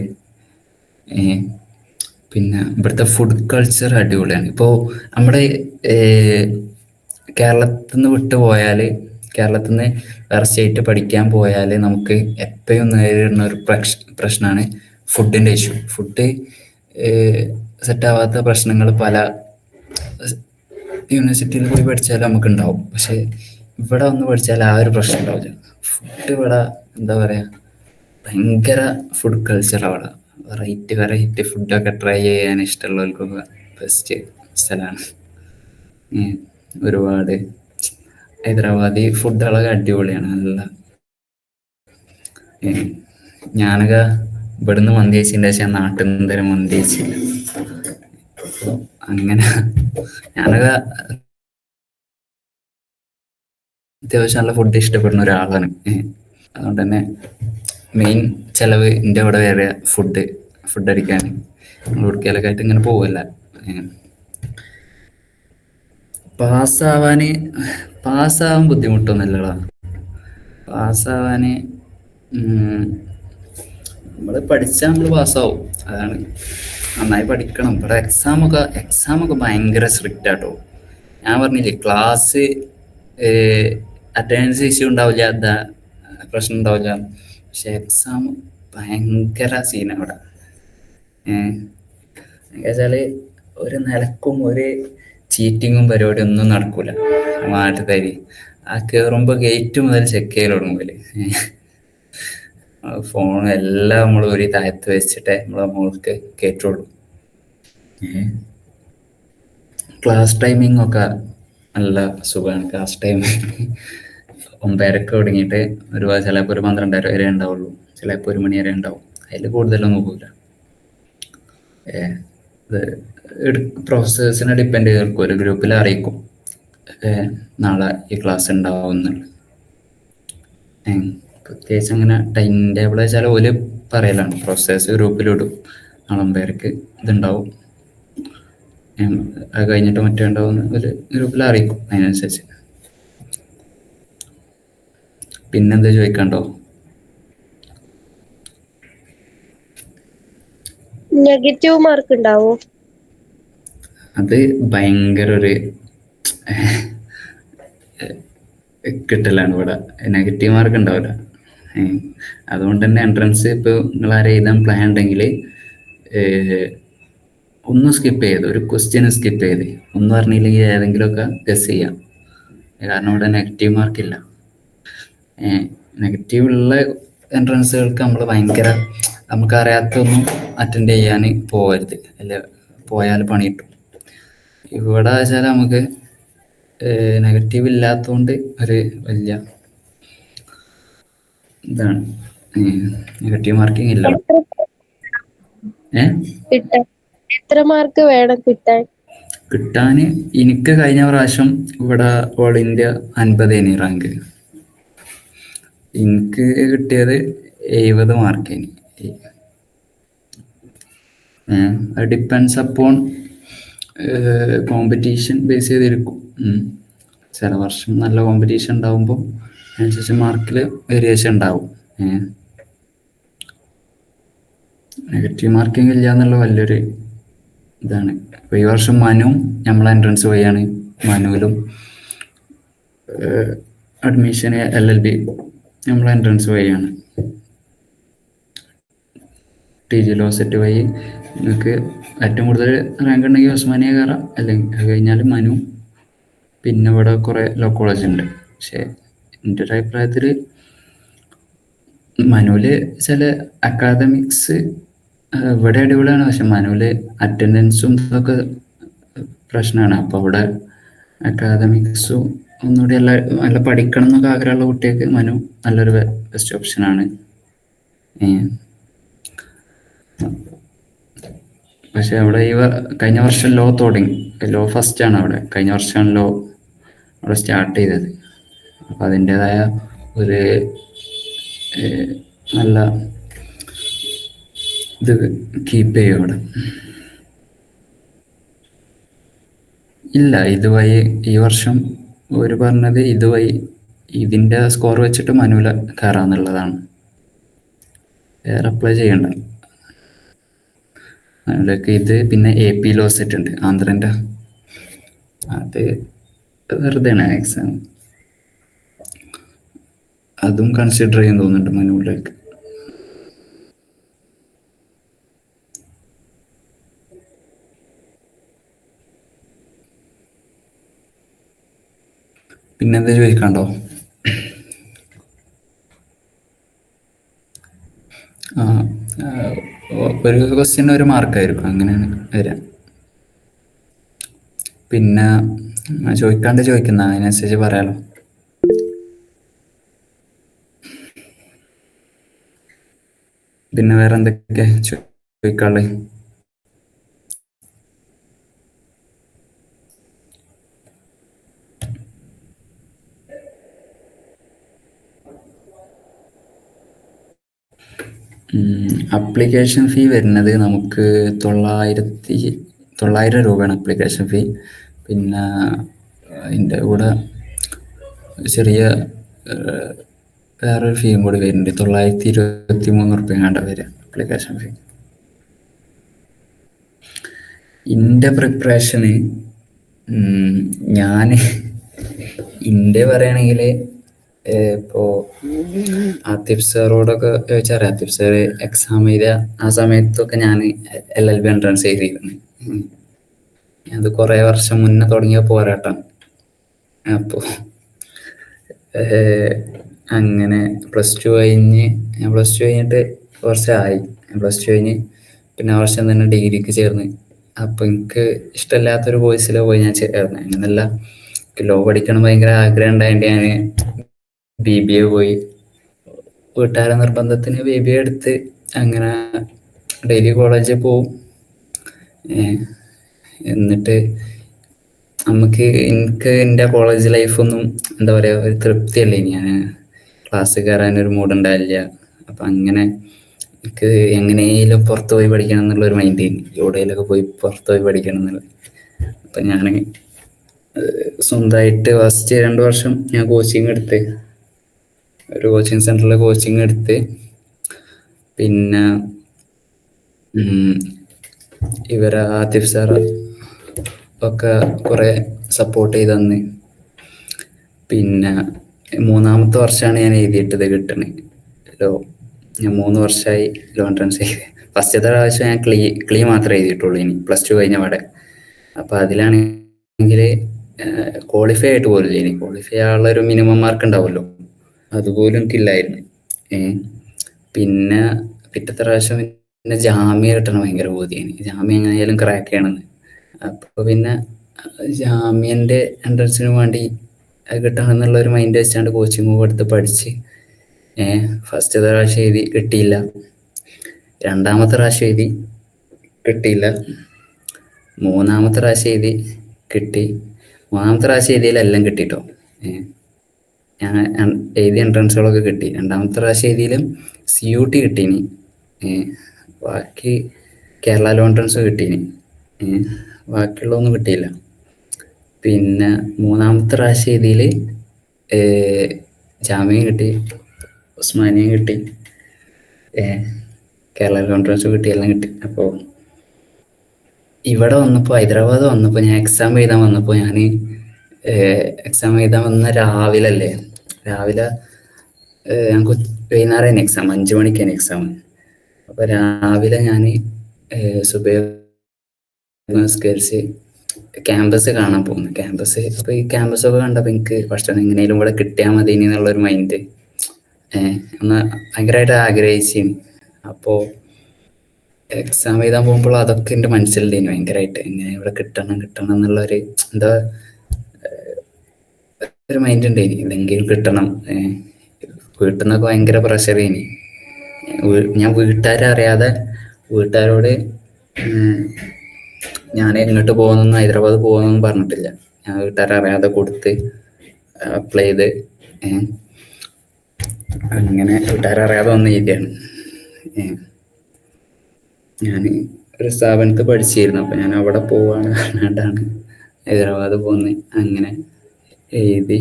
പിന്നെ ഇവിടുത്തെ ഫുഡ് കൾച്ചർ അടിപൊളിയാണ്. ഇപ്പോൾ നമ്മുടെ കേരളത്തിൽ നിന്ന് വിട്ടു പോയാൽ, കേരളത്തിൽ നിന്ന് വേറെ സ്റ്റേറ്റ് പഠിക്കാൻ പോയാൽ നമുക്ക് എപ്പോഴും നേരിടുന്ന ഒരു പ്രശ്നമാണ് ഫുഡിൻ്റെ ഇഷ്യൂ. ഫുഡ് സെറ്റാവാത്ത പ്രശ്നങ്ങൾ യൂണിവേഴ്സിറ്റിയിൽ പോയി പഠിച്ചാൽ നമുക്ക് ഉണ്ടാവും. പക്ഷെ ഇവിടെ വന്ന് പഠിച്ചാൽ ആ ഒരു പ്രശ്നം ഉണ്ടാവില്ല. ഫുഡ് ഇവിടെ എന്താ പറയുക, ഭയങ്കര ഫുഡ് കൾച്ചർ അവിടെ. വെറൈറ്റി ഫുഡൊക്കെ ട്രൈ ചെയ്യാൻ ഇഷ്ടമുള്ളവർക്കൊക്കെ ബെസ്റ്റ് സ്ഥലമാണ്. ഒരുപാട് ഹൈദരാബാദി ഫുഡുകളൊക്കെ അടിപൊളിയാണ്. നല്ല ഞാനൊക്കെ ഇവിടുന്ന് മന്തി കഴിച്ചതിൻ്റെ ശേഷം നാട്ടിൽ നിന്ന് തരം മന്തി കഴിച്ചില്ല. അപ്പോൾ അങ്ങനെ ഞാനൊക്കെ അത്യാവശ്യം നല്ല ഫുഡ് ഇഷ്ടപ്പെടുന്ന ഒരാളാണ്. അതുകൊണ്ട് തന്നെ മെയിൻ ചിലവ് എൻ്റെ അവിടെ വേറെ ഫുഡ് അടിക്കാൻ ഉടുക്കലൊക്കെ ആയിട്ട് ഇങ്ങനെ പോവല്ല. പാസ്സാവാൻ ബുദ്ധിമുട്ടൊന്നുമില്ലടാ. പാസ്സാവാൻ നമ്മൾ പഠിച്ചാൽ നമ്മൾ പാസ്സാവും. അതാണ്, നന്നായി പഠിക്കണം. ഇവിടെ എക്സാമൊക്കെ ഭയങ്കര സ്ട്രിക്റ്റ് ആട്ടോ. ഞാൻ പറഞ്ഞില്ലേ, ക്ലാസ് അറ്റൻഡൻസ് ഇഷ്യൂ ഉണ്ടാവില്ല, പ്രശ്നം ഉണ്ടാവില്ല. പക്ഷെ എക്സാം ഭയങ്കര സീനാണ് ഇവിടെ. എന്നുവെച്ചാൽ ഒരു നിലക്കും ഒരു ചീറ്റിങ്ങും പരിപാടി ഒന്നും നടക്കൂല നാട്ടുകാർ. ആ കയറുമ്പോൾ ഗേറ്റ് മുതൽ ചെക്ക് ചെയ്യൽ തുടങ്ങുമല്ലേ. ഫോണും എല്ലാം നമ്മൾ ഒരു താഴത്ത് വെച്ചിട്ടേ നമ്മളെ മോൾക്ക് കയറ്റുള്ളൂ. ക്ലാസ് ടൈമിംഗ് ഒക്കെ നല്ല സുഖമാണ്. ക്ലാസ് ടൈമിങ് 9:30 തുടങ്ങിയിട്ട് ചിലപ്പോൾ ഒരു 12:30 വരെ ഉണ്ടാവുള്ളൂ, ചിലപ്പോൾ 1 മണി വരെ ഉണ്ടാവും. അതിൽ കൂടുതലൊന്നും പോകില്ല. ഇത് പ്രൊഫസേഴ്സിനെ ഡിപ്പെൻഡ് ചെയ്ത് ഒരു ഗ്രൂപ്പിൽ അറിയിക്കും നാളെ ഈ ക്ലാസ് ഉണ്ടാവും എന്നുള്ളത്. പ്രത്യേകിച്ച് അങ്ങനെ ടൈം ടേബിൾ വെച്ചാൽ ഓല് പറയലാണ്. പ്രൊഫസേഴ്സ് ഗ്രൂപ്പിലിടും, നാളെ 9:30 ഇതുണ്ടാവും, അത് കഴിഞ്ഞിട്ട് മറ്റേ ഉണ്ടാവും ഒരു ഗ്രൂപ്പിൽ അറിയിക്കും. അതിനനുസരിച്ച്. പിന്നെന്താ ചോദിക്കണ്ടോ? നെഗറ്റീവ് മാർക്ക് ഉണ്ടാവോ? അത് ഭയങ്കര ഒരു കിട്ടലാണ് ഇവിടെ. നെഗറ്റീവ് മാർക്ക് ഉണ്ടാവില്ല. അതുകൊണ്ട് തന്നെ എൻട്രൻസ് ഇപ്പോൾ നിങ്ങൾ ആരെ എഴുതാൻ പ്ലാൻ ഉണ്ടെങ്കിൽ ഒന്ന് സ്കിപ്പ് ചെയ്ത്, ഒരു ക്വസ്റ്റ്യൻ സ്കിപ്പ് ചെയ്ത്, ഒന്നും അറിഞ്ഞില്ലെങ്കിൽ ഏതെങ്കിലുമൊക്കെ ഗസ് ചെയ്യാം. കാരണം ഇവിടെ നെഗറ്റീവ് മാർക്കില്ല. നെഗറ്റീവ് ഉള്ള എൻട്രൻസുകൾക്ക് നമ്മൾ നമുക്കറിയാത്തൊന്നും അറ്റൻഡ് ചെയ്യാൻ പോകരുത്, അല്ല പോയാൽ പണി കിട്ടും. ഇവിടെ വെച്ചാൽ നമുക്ക് നെഗറ്റീവ് ഇല്ലാത്തതുകൊണ്ട് ഒരു വലിയ ഇതാണ്. നെഗറ്റീവ് മാർക്കിംഗ് ഇല്ല. എത്ര മാർക്ക് വേണം കിട്ടാൻ? എനിക്ക് കഴിഞ്ഞ പ്രാവശ്യം ഇവിടെ ഓൾ ഇന്ത്യ 50 റാങ്ക്. എനിക്ക് കിട്ടിയത് 70 മാർക്കിന്. അത് ഡിപ്പെൻസ് അപ്പോൺ കോമ്പറ്റീഷൻ ബേസ് ചെയ്തിരിക്കും. ചില വർഷം നല്ല കോമ്പറ്റീഷൻ ഉണ്ടാകുമ്പോൾ അതിനനുസരിച്ച് മാർക്കിൽ വേരിയേഷൻ ഉണ്ടാവും. നെഗറ്റീവ് മാർക്കിംഗ് ഇല്ല എന്നുള്ള വലിയൊരു ഇതാണ്. ഇപ്പോൾ ഈ വർഷം നമ്മളെ എൻട്രൻസ് വഴിയാണ്. മനുവിലും അഡ്മിഷന് LLB നമ്മളെ എൻട്രൻസ് വഴിയാണ്. TG ലോ സെറ്റ് വഴി നിങ്ങൾക്ക് ഏറ്റവും കൂടുതൽ റാങ്ക് ഉണ്ടെങ്കിൽ ഉസ്മാനിയ കയറാം, അല്ലെങ്കിൽ അത് കഴിഞ്ഞാൽ പിന്നെ ഇവിടെ കുറേ ലോ കോളേജ് ഉണ്ട്. പക്ഷേ എൻ്റെ ഒരു അഭിപ്രായത്തിൽ മനുവിൽ ചില അക്കാദമിക്സ് ഇവിടെ അടിപൊളിയാണ്, പക്ഷെ മനുവിൽ അറ്റൻഡൻസും ഇതൊക്കെ പ്രശ്നമാണ്. അപ്പോൾ അവിടെ അക്കാദമിക്സും ഒന്നുകൂടി നല്ല പഠിക്കണം എന്നൊക്കെ ആഗ്രഹമുള്ള കുട്ടികൾക്ക് നല്ലൊരു ബെസ്റ്റ് ഓപ്ഷനാണ്. പക്ഷെ അവിടെ കഴിഞ്ഞ വർഷം ലോ ഫസ്റ്റാണ് അവിടെ. കഴിഞ്ഞ വർഷമാണ് ലോ അവിടെ സ്റ്റാർട്ട് ചെയ്തത്. അപ്പം അതിൻ്റെതായ ഒരു നല്ല ഇത് കീപ്പ് ചെയ്യും അവിടെ. ഇല്ല, ഇതുവഴി ഈ വർഷം ഒരു പറഞ്ഞത് ഇതുവഴി ഇതിൻ്റെ സ്കോർ വെച്ചിട്ട് മനുവിൽ കയറാന്നുള്ളതാണ്. വേറെ അപ്ലൈ ചെയ്യണ്ട. അതിലൊക്കെ ഇത് പിന്നെ AP ലോ സെറ്റ് ഉണ്ട് ആന്ധ്രൻ്റെ, അത് വെറുതെയാണ് എക്സാം. അതും കൺസിഡർ ചെയ്യാൻ തോന്നുന്നുണ്ട് മനുവിലേക്ക്. പിന്നെന്താ ചോദിക്കാണ്ടോ? ഒരു ക്വസ്റ്റ്യൻ ഒരു മാർക്കായിരിക്കും, അങ്ങനെയാണ് വരിക. പിന്നെ ചോദിക്കാണ്ട് ചോദിക്കുന്ന അതിനനുസരിച്ച് പറയാലോ. പിന്നെ വേറെ എന്തൊക്കെ ചോദിക്കാനുള്ളത്? അപ്ലിക്കേഷൻ ഫീ വരുന്നത് നമുക്ക് 900 രൂപയാണ് അപ്ലിക്കേഷൻ ഫീ. പിന്നെ അതിൻ്റെ കൂടെ ചെറിയ വേറൊരു ഫീയും കൂടി വരുന്നുണ്ട്, 923 റുപ്യ കണ്ട വരിക അപ്ലിക്കേഷൻ ഫീ. എൻ്റെ പ്രിപ്പറേഷന് ഞാൻ എൻ്റെ പറയുകയാണെങ്കിൽ ഇപ്പോൾ ആത്തിഫ് സാറോടൊക്കെ ചോദിച്ചറിയാം. ആത്തിഫ് സാറ് എക്സാം എഴുതിയ ആ സമയത്തൊക്കെ ഞാൻ LLB എൻട്രൻസ് എഴുതിയിരുന്നു. അത് കുറേ വർഷം മുന്നേ തുടങ്ങിയ പോരാട്ടം. അപ്പോൾ അങ്ങനെ +2 കഴിഞ്ഞ്, ഞാൻ +2 കഴിഞ്ഞിട്ട് കുറച്ചായി. +2 കഴിഞ്ഞ് പിന്നെ ആ വർഷം തന്നെ ഡിഗ്രിക്ക് ചേർന്ന്. അപ്പോൾ എനിക്ക് ഇഷ്ടമില്ലാത്തൊരു കോഴ്സിൽ പോയി ഞാൻ ചേർന്ന്. അങ്ങനെയല്ല, ലോ പഠിക്കണം ഭയങ്കര ആഗ്രഹം ഉണ്ടായതുകൊണ്ട് ഞാൻ BBA പോയി. വീട്ടുകാരെ നിർബന്ധത്തിന് BBA എടുത്ത് അങ്ങനെ ഡെയിലി കോളേജിൽ പോവും. എന്നിട്ട് എനിക്ക് എൻ്റെ കോളേജ് ലൈഫൊന്നും എന്താ പറയുക, ഒരു തൃപ്തിയല്ലേ. ഞാൻ ക്ലാസ് കയറാനൊരു മൂഡുണ്ടായില്ല. അപ്പം അങ്ങനെ എനിക്ക് എങ്ങനെയും പുറത്ത് പോയി പഠിക്കണം എന്നുള്ളൊരു മൈൻഡ്, എവിടെയെങ്കിലുമൊക്കെ പോയി പുറത്ത് പോയി പഠിക്കണം എന്നുള്ളത്. അപ്പം ഞാൻ സ്വന്തമായിട്ട് ഫസ്റ്റ് 2 വർഷം ഞാൻ കോച്ചിങ് എടുത്ത്, ഒരു കോച്ചിങ് സെൻറ്ററിൽ കോച്ചിങ് എടുത്ത്. പിന്നെ ഇവരെ ആതിഫ് സാറ് ഒക്കെ കുറേ സപ്പോർട്ട് ചെയ്ത് തന്ന്. പിന്നെ 3ാമത്തെ വർഷമാണ് ഞാൻ എഴുതിയിട്ടത് കിട്ടണേ ലോ. ഞാൻ 3 വർഷമായി ലോ എൻട്രൻസ് ചെയ്ത്. ഫസ്റ്റത്തെ പ്രാവശ്യം ഞാൻ ക്ലീ മാത്രമേ എഴുതിയിട്ടുള്ളൂ ഇനി +2 കഴിഞ്ഞ പാടെ. അപ്പോൾ അതിലാണെങ്കിൽ ക്വാളിഫൈ ആയിട്ട് പോലില്ല. ഇനി ക്വാളിഫൈ ആവുള്ളൊരു മിനിമം മാർക്ക് ഉണ്ടാവുമല്ലോ, അതുപോലും എനിക്കില്ലായിരുന്നു. പിന്നെ പിറ്റത്തെ പ്രാവശ്യം പിന്നെ ജാമ്യ കിട്ടണം ഭയങ്കര ബോധ്യമാണ്. ജാമ്യ എങ്ങനെയായാലും ക്രാക്ക് ചെയ്യണമെന്ന്. അപ്പോൾ പിന്നെ ജാമ്യൻ്റെ എൻട്രൻസിന് വേണ്ടി അത് കിട്ടണമെന്നുള്ളൊരു മൈൻഡ് വെച്ചാണ്ട് കോച്ചിങ് എടുത്ത് പഠിച്ച് ഫസ്റ്റത്തെ പ്രാവശ്യം എഴുതി കിട്ടിയില്ല. 2ാമത്തെ പ്രാവശ്യം എഴുതി കിട്ടിയില്ല. 3ാമത്തെ പ്രാവശ്യം എഴുതി കിട്ടി. 3ാമത്തെ പ്രാവശ്യം എഴുതിയിലെല്ലാം കിട്ടിട്ടോ. ഞാൻ എഴുതിയ എൻട്രൻസുകളൊക്കെ കിട്ടി. 2ാമത്തെ പ്രാവശ്യം എഴുതിയിലും CUT കിട്ടീനി. ബാക്കി കേരള ലോ എൻട്രൻസ് കിട്ടീനി. ബാക്കിയുള്ളതൊന്നും കിട്ടിയില്ല. പിന്നെ 3ാമത്തെ പ്രാവശ്യം എഴുതിയിൽ ജാമ്യം കിട്ടി, ഉസ്മാനിയും കിട്ടി, കേരള ലോ എൻട്രൻസ് കിട്ടി, എല്ലാം കിട്ടി. അപ്പോൾ ഇവിടെ വന്നപ്പോൾ, ഹൈദരാബാദ് വന്നപ്പോൾ, ഞാൻ എക്സാം എഴുതാൻ വന്നപ്പോൾ, ഞാൻ എക്സാം എഴുതാൻ വന്ന രാവിലെ ഞങ്ങൾക്ക് വൈകുന്നേരം എക്സാം, 5 മണിക്കാണ് എക്സാം. അപ്പോൾ രാവിലെ ഞാൻ സുബൈ നിസ്കരിച്ച് ക്യാമ്പസ് കാണാൻ പോകുന്നു. അപ്പോൾ ഈ ക്യാമ്പസൊക്കെ കണ്ടപ്പോൾ എനിക്ക് ഫസ്റ്റ് എങ്ങനെയും ഇവിടെ കിട്ടിയാൽ മതി എന്നുള്ളൊരു മൈൻഡ് ഒന്ന് ഭയങ്കരമായിട്ട് ആഗ്രഹിച്ചിന്. അപ്പോൾ എക്സാം എഴുതാൻ പോകുമ്പോൾ അതൊക്കെ എൻ്റെ മനസ്സിലുണ്ടായിരുന്നു ഭയങ്കരമായിട്ട്. എങ്ങനെ ഇവിടെ കിട്ടണം എന്നുള്ളൊരു എന്താ ഒരു മൈൻഡ് ഉണ്ടായിന്. ഇതെങ്കിലും കിട്ടണം. വീട്ടിൽ നിന്നൊക്കെ ഭയങ്കര പ്രഷർ ചെയ്നി. ഞാൻ വീട്ടുകാരെ അറിയാതെ വീട്ടുകാരോട് ഞാൻ എങ്ങോട്ട് പോകുന്നു, ഹൈദരാബാദ് പോകുന്നൊന്നും പറഞ്ഞിട്ടില്ല. ഞാൻ വീട്ടുകാരെ അറിയാതെ കൊടുത്ത് അപ്ലൈ ചെയ്ത് അങ്ങനെ വീട്ടുകാരെ അറിയാതെ വന്ന രീതിയാണ്. ഞാൻ ഒരു സ്ഥാപനത്തിൽ പഠിച്ചിരുന്നു. അപ്പോൾ ഞാൻ അവിടെ പോവാണ് പറഞ്ഞിട്ടാണ് ഹൈദരാബാദ് പോകുന്നത്. അങ്ങനെ എഴുതി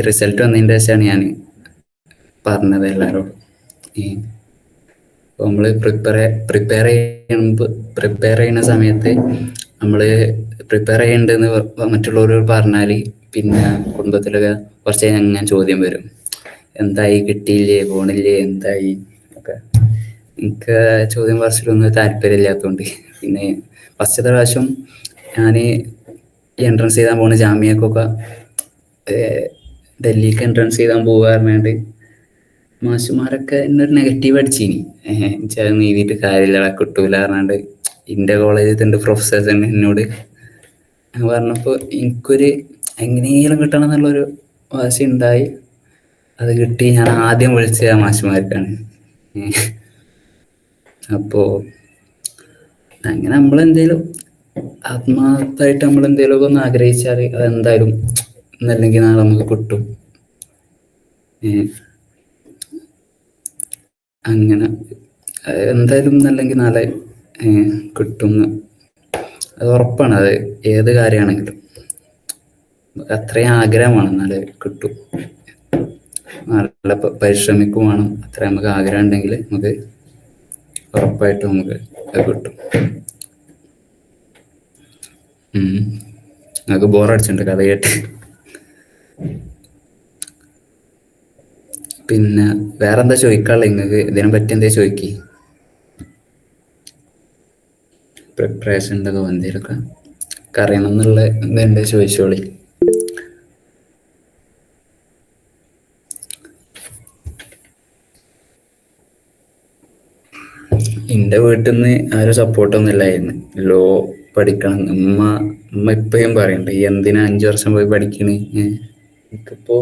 റിസൾട്ട് വന്നതിൻ്റെ ശേഷമാണ് ഞാൻ പറഞ്ഞത് എല്ലാവരോടും. അപ്പോൾ നമ്മൾ പ്രിപ്പയർ ചെയ്യുന്ന സമയത്ത് നമ്മൾ പ്രിപ്പയർ ചെയ്യേണ്ടതെന്ന് മറ്റുള്ളവരോട് പറഞ്ഞാൽ പിന്നെ കുടുംബത്തിലൊക്കെ കുറച്ച് ഞാൻ ചോദ്യം വരും, എന്തായി, കിട്ടിയില്ലേ, പോണില്ലേ, എന്തായി ഒക്കെ. എനിക്ക് ചോദ്യം പറച്ചിലൊന്നും താല്പര്യമില്ലാത്തതുകൊണ്ട് പിന്നെ ഫസ്റ്റത്തെ പ്രാവശ്യം ഞാൻ ഈ എൻട്രൻസ് ചെയ്താൽ പോകുന്ന ജാമ്യക്കൊക്കെ ഡൽഹിക്ക് എൻട്രൻസ് ചെയ്താൻ പോവുക പറഞ്ഞാണ്ട് മാഷുമാരൊക്കെ എന്നൊരു നെഗറ്റീവ് അടിച്ചിനി. എനിക്കത് നീതിയിട്ട് കാര്യമില്ല, കിട്ടൂല പറഞ്ഞാണ്ട് എൻ്റെ കോളേജിൽ എൻ്റെ പ്രൊഫസേഴ്സ് തന്നെ എന്നോട് പറഞ്ഞപ്പോൾ എനിക്കൊരു എങ്ങനെയെങ്കിലും കിട്ടണം എന്നുള്ളൊരു വാശി ഉണ്ടായി. അത് കിട്ടി. ഞാൻ ആദ്യം വിളിച്ചത് ആ മാഷുമാർക്കാണ്. അപ്പോൾ അങ്ങനെ നമ്മളെന്തേലും ആത്മാർത്ഥമായിട്ട് നമ്മളെന്തേലുമൊക്കെ ഒന്ന് ആഗ്രഹിച്ചാൽ അതെന്തായാലും ഇന്നല്ലെങ്കിൽ നാളെ നമുക്ക് കിട്ടും. അങ്ങനെ എന്തായാലും ഇന്നല്ലെങ്കിൽ നാളെ കിട്ടും, അത് ഉറപ്പാണ്. അത് ഏത് കാര്യമാണെങ്കിലും അത്രയും ആഗ്രഹമാണ്, എന്നാലേ കിട്ടും. നല്ല പരിശ്രമിക്കും വേണം. അത്ര നമുക്ക് ആഗ്രഹം ഉണ്ടെങ്കിൽ നമുക്ക് ഉറപ്പായിട്ടും നമുക്ക് അത് കിട്ടും. നമുക്ക് ബോറടിച്ചിട്ടുണ്ട് കഥ കേട്ട്. പിന്നെ വേറെന്താ ചോദിക്കാനുള്ളത്? നിങ്ങൾക്ക് ഇതിനെ പറ്റി എന്താ ചോദിക്കി? പ്രിപ്പറേഷൻ ഉണ്ടോ എന്തെങ്കിലുമൊക്കെ അറിയണം എന്നുള്ള എന്താ ചോദിച്ചോളി. എൻ്റെ വീട്ടിൽ നിന്ന് ആരും സപ്പോർട്ടൊന്നും ഇല്ലായിരുന്നു ലോ പഠിക്കണം. ഉമ്മ ഇപ്പോഴും പറയണ്ട ഈ എന്തിനാ 5 വർഷം പോയി പഠിക്കണേ. എനിക്കിപ്പോൾ